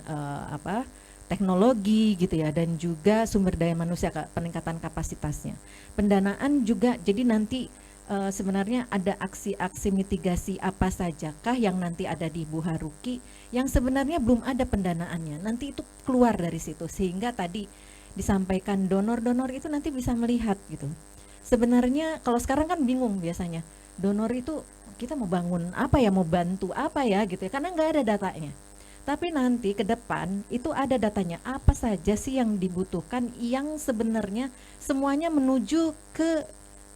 teknologi gitu ya, dan juga sumber daya manusia, peningkatan kapasitasnya. Pendanaan juga, jadi nanti sebenarnya ada aksi-aksi mitigasi apa sajakah yang nanti ada di Bu Haruki yang sebenarnya belum ada pendanaannya. Nanti itu keluar dari situ sehingga tadi disampaikan donor-donor itu nanti bisa melihat gitu. Sebenarnya kalau sekarang kan bingung biasanya, donor itu kita mau bangun apa ya, mau bantu apa ya gitu ya, karena nggak ada datanya. Tapi nanti ke depan itu ada datanya, apa saja sih yang dibutuhkan yang sebenarnya semuanya menuju ke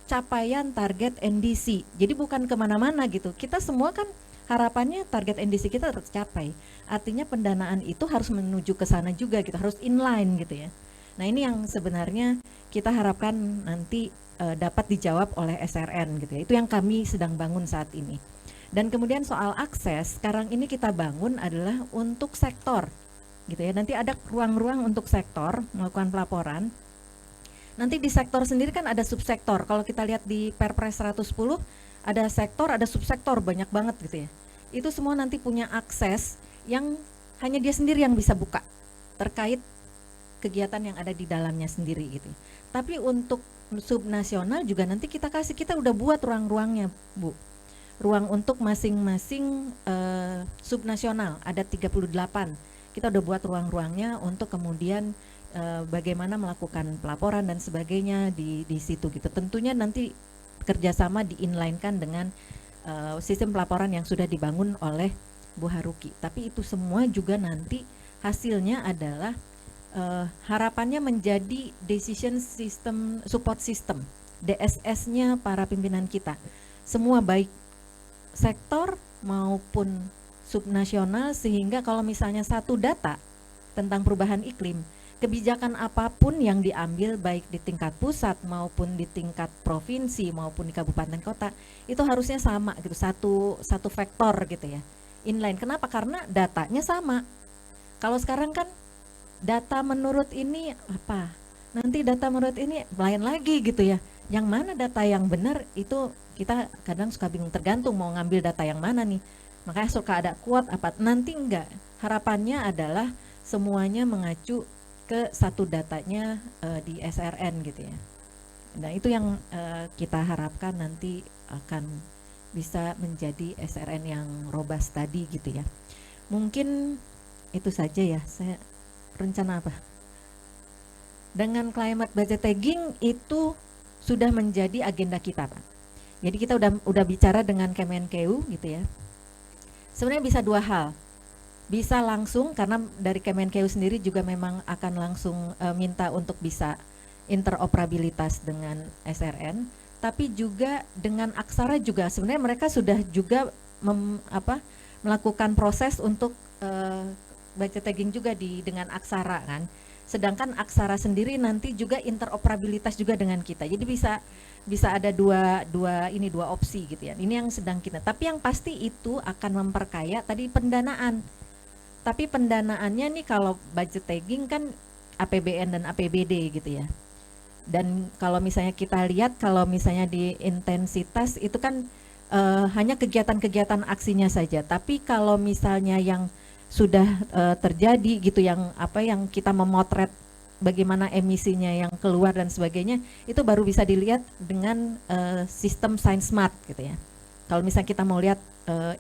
capaian target NDC. Jadi bukan kemana-mana gitu, kita semua kan harapannya target NDC kita tercapai. Artinya pendanaan itu harus menuju ke sana juga gitu, harus inline gitu ya. Nah ini yang sebenarnya kita harapkan nanti dapat dijawab oleh SRN gitu ya. Itu yang kami sedang bangun saat ini. Dan kemudian soal akses, sekarang ini kita bangun adalah untuk sektor gitu ya. Nanti ada ruang-ruang untuk sektor melakukan pelaporan. Nanti di sektor sendiri kan ada subsektor. Kalau kita lihat di Perpres 110 ada sektor, ada subsektor banyak banget gitu ya. Itu semua nanti punya akses yang hanya dia sendiri yang bisa buka terkait kegiatan yang ada di dalamnya sendiri gitu. Tapi untuk subnasional juga nanti kita udah buat ruang-ruangnya Bu. Ruang untuk masing-masing subnasional ada 38. Kita udah buat ruang-ruangnya untuk kemudian bagaimana melakukan pelaporan dan sebagainya di situ gitu. Tentunya nanti kerjasama di-inline-kan dengan sistem pelaporan yang sudah dibangun oleh Bu Haruki. Tapi itu semua juga nanti hasilnya adalah harapannya menjadi decision system, support system, DSS-nya para pimpinan kita. Semua baik sektor maupun subnasional, sehingga kalau misalnya satu data tentang perubahan iklim, kebijakan apapun yang diambil baik di tingkat pusat maupun di tingkat provinsi maupun di kabupaten kota itu harusnya sama gitu, satu vektor gitu ya, inline. Kenapa? Karena datanya sama. Kalau sekarang kan data menurut ini apa, nanti data menurut ini lain lagi gitu ya. Yang mana data yang benar itu kita kadang suka bingung, tergantung mau ngambil data yang mana nih. Makanya suka ada quote apa, nanti enggak. Harapannya adalah semuanya mengacu ke satu datanya di SRN gitu ya. Nah itu yang kita harapkan nanti akan bisa menjadi SRN yang robust tadi gitu ya. Mungkin itu saja ya, saya rencana apa? Dengan climate budgeting itu sudah menjadi agenda kita, Pak. Jadi kita udah bicara dengan Kemenkeu gitu ya. Sebenarnya bisa dua hal. Bisa langsung karena dari Kemenkeu sendiri juga memang akan langsung minta untuk bisa interoperabilitas dengan SRN, tapi juga dengan Aksara juga sebenarnya mereka sudah juga melakukan proses untuk budget tagging juga dengan Aksara kan. Sedangkan Aksara sendiri nanti juga interoperabilitas juga dengan kita. Jadi bisa ada dua opsi gitu ya. Ini yang sedang kita. Tapi yang pasti itu akan memperkaya tadi pendanaan. Tapi pendanaannya nih kalau budget tagging kan APBN dan APBD gitu ya. Dan kalau misalnya kita lihat kalau misalnya di intensitas itu kan hanya kegiatan-kegiatan aksinya saja. Tapi kalau misalnya yang sudah terjadi gitu yang kita memotret bagaimana emisinya yang keluar dan sebagainya itu baru bisa dilihat dengan sistem Science Smart gitu ya. Kalau misalnya kita mau lihat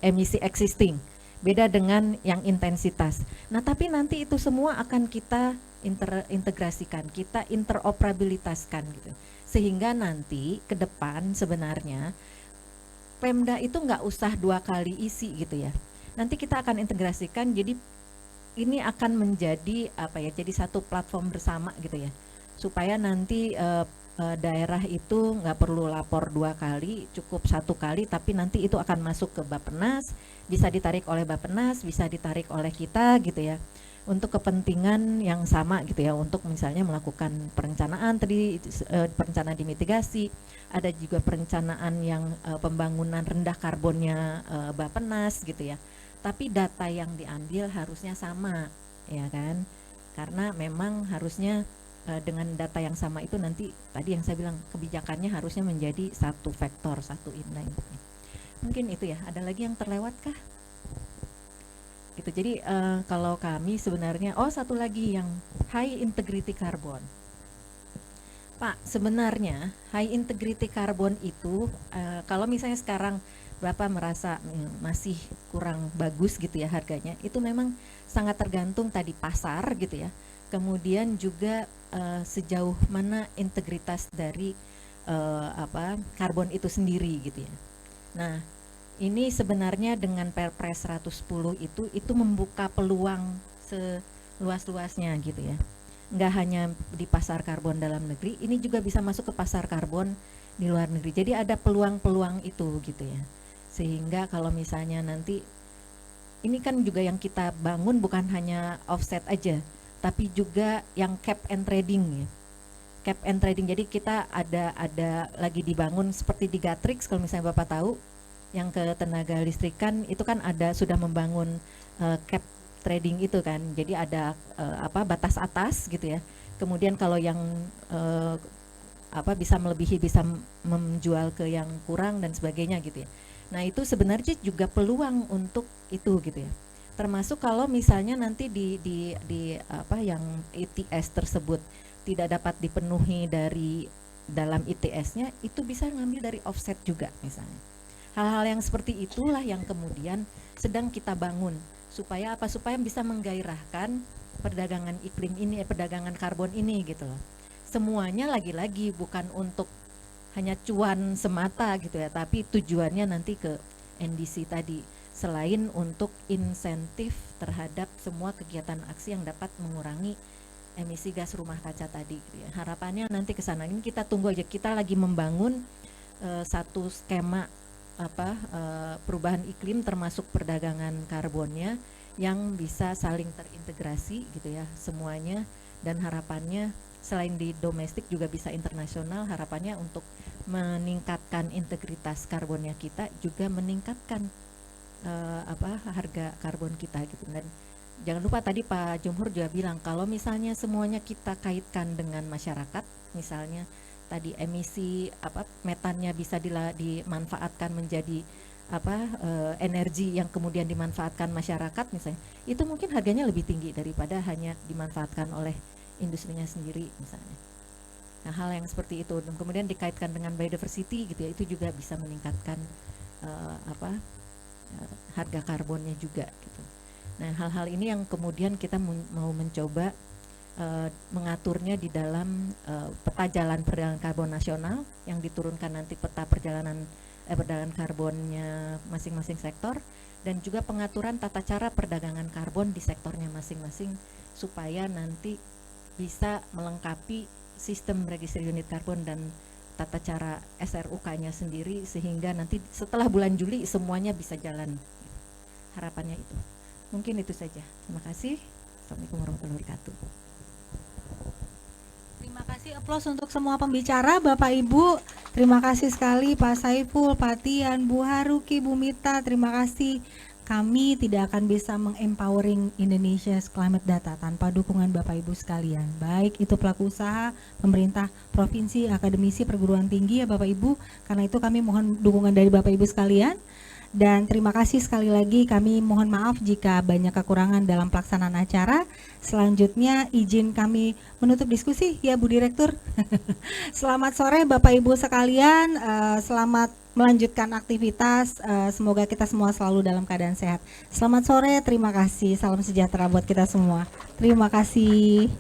emisi existing beda dengan yang intensitas. Nah, tapi nanti itu semua akan kita integrasikan, kita interoperabilitaskan gitu. Sehingga nanti ke depan sebenarnya Pemda itu nggak usah 2 kali isi gitu ya. Nanti kita akan integrasikan, jadi ini akan menjadi jadi satu platform bersama gitu ya, supaya nanti daerah itu nggak perlu lapor 2 kali, cukup 1 kali, tapi nanti itu akan masuk ke Bappenas, bisa ditarik oleh Bappenas, bisa ditarik oleh kita gitu ya, untuk kepentingan yang sama gitu ya, untuk misalnya melakukan perencanaan tadi, perencanaan dimitigasi, ada juga perencanaan yang pembangunan rendah karbonnya Bappenas gitu ya. Tapi data yang diambil harusnya sama, ya kan? Karena memang harusnya dengan data yang sama itu nanti tadi yang saya bilang kebijakannya harusnya menjadi satu vektor, satu inline. Mungkin itu ya. Ada lagi yang terlewat kah? Gitu. Jadi kalau kami sebenarnya, satu lagi yang high integrity carbon. Pak, sebenarnya high integrity carbon itu kalau misalnya sekarang Bapak merasa masih kurang bagus gitu ya harganya, itu memang sangat tergantung tadi pasar gitu ya. Kemudian juga sejauh mana integritas dari karbon itu sendiri gitu ya. Nah, ini sebenarnya dengan Perpres 110 itu membuka peluang seluas-luasnya gitu ya. Nggak hanya di pasar karbon dalam negeri, ini juga bisa masuk ke pasar karbon di luar negeri. Jadi ada peluang-peluang itu gitu ya. Sehingga kalau misalnya nanti ini kan juga yang kita bangun bukan hanya offset aja, tapi juga yang cap and trading ya. Cap and trading, jadi kita ada lagi dibangun seperti di Gatrix kalau misalnya Bapak tahu, yang ke tenaga listrikan itu kan sudah membangun cap trading itu kan. Jadi ada batas atas gitu ya. Kemudian kalau yang bisa melebihi bisa menjual ke yang kurang dan sebagainya gitu ya. Nah, itu sebenarnya juga peluang untuk itu gitu ya. Termasuk kalau misalnya nanti di yang ITS tersebut tidak dapat dipenuhi dari dalam ITS-nya, itu bisa ngambil dari offset juga misalnya. Hal-hal yang seperti itulah yang kemudian sedang kita bangun supaya supaya bisa menggairahkan perdagangan iklim ini, perdagangan karbon ini gitu loh. Semuanya lagi-lagi bukan untuk hanya cuan semata gitu ya, tapi tujuannya nanti ke NDC tadi, selain untuk insentif terhadap semua kegiatan aksi yang dapat mengurangi emisi gas rumah kaca tadi gitu ya. Harapannya nanti ke sana. Ini kita tunggu aja, kita lagi membangun satu skema perubahan iklim termasuk perdagangan karbonnya yang bisa saling terintegrasi gitu ya semuanya, dan harapannya selain di domestik juga bisa internasional, harapannya untuk meningkatkan integritas karbonnya kita, juga meningkatkan harga karbon kita gitu. Dan jangan lupa tadi Pak Jumhur juga bilang kalau misalnya semuanya kita kaitkan dengan masyarakat, misalnya tadi emisi metannya bisa dimanfaatkan menjadi energi yang kemudian dimanfaatkan masyarakat misalnya, itu mungkin harganya lebih tinggi daripada hanya dimanfaatkan oleh industrinya sendiri misalnya. Nah, hal yang seperti itu dan kemudian dikaitkan dengan biodiversity gitu ya, itu juga bisa meningkatkan harga karbonnya juga gitu. Nah, hal-hal ini yang kemudian kita mau mencoba mengaturnya di dalam peta jalan perdagangan karbon nasional yang diturunkan nanti peta perjalanan perdagangan karbonnya masing-masing sektor, dan juga pengaturan tata cara perdagangan karbon di sektornya masing-masing supaya nanti bisa melengkapi sistem registry unit karbon dan tata cara SRUK-nya sendiri, sehingga nanti setelah bulan Juli semuanya bisa jalan. Harapannya itu. Mungkin itu saja. Terima kasih. Assalamualaikum warahmatullahi wabarakatuh. Terima kasih, aplaus untuk semua pembicara, Bapak Ibu. Terima kasih sekali Pak Saiful, Pak Tian, Bu Haruki, Bu Mita. Terima kasih. Kami tidak akan bisa mengempowering Indonesia's climate data tanpa dukungan Bapak Ibu sekalian. Baik itu pelaku usaha, pemerintah provinsi, akademisi, perguruan tinggi ya Bapak Ibu. Karena itu kami mohon dukungan dari Bapak Ibu sekalian. Dan terima kasih sekali lagi, kami mohon maaf jika banyak kekurangan dalam pelaksanaan acara. Selanjutnya izin kami menutup diskusi ya Bu Direktur. Selamat sore Bapak Ibu sekalian, selamat melanjutkan aktivitas, semoga kita semua selalu dalam keadaan sehat. Selamat sore, terima kasih, salam sejahtera buat kita semua. Terima kasih.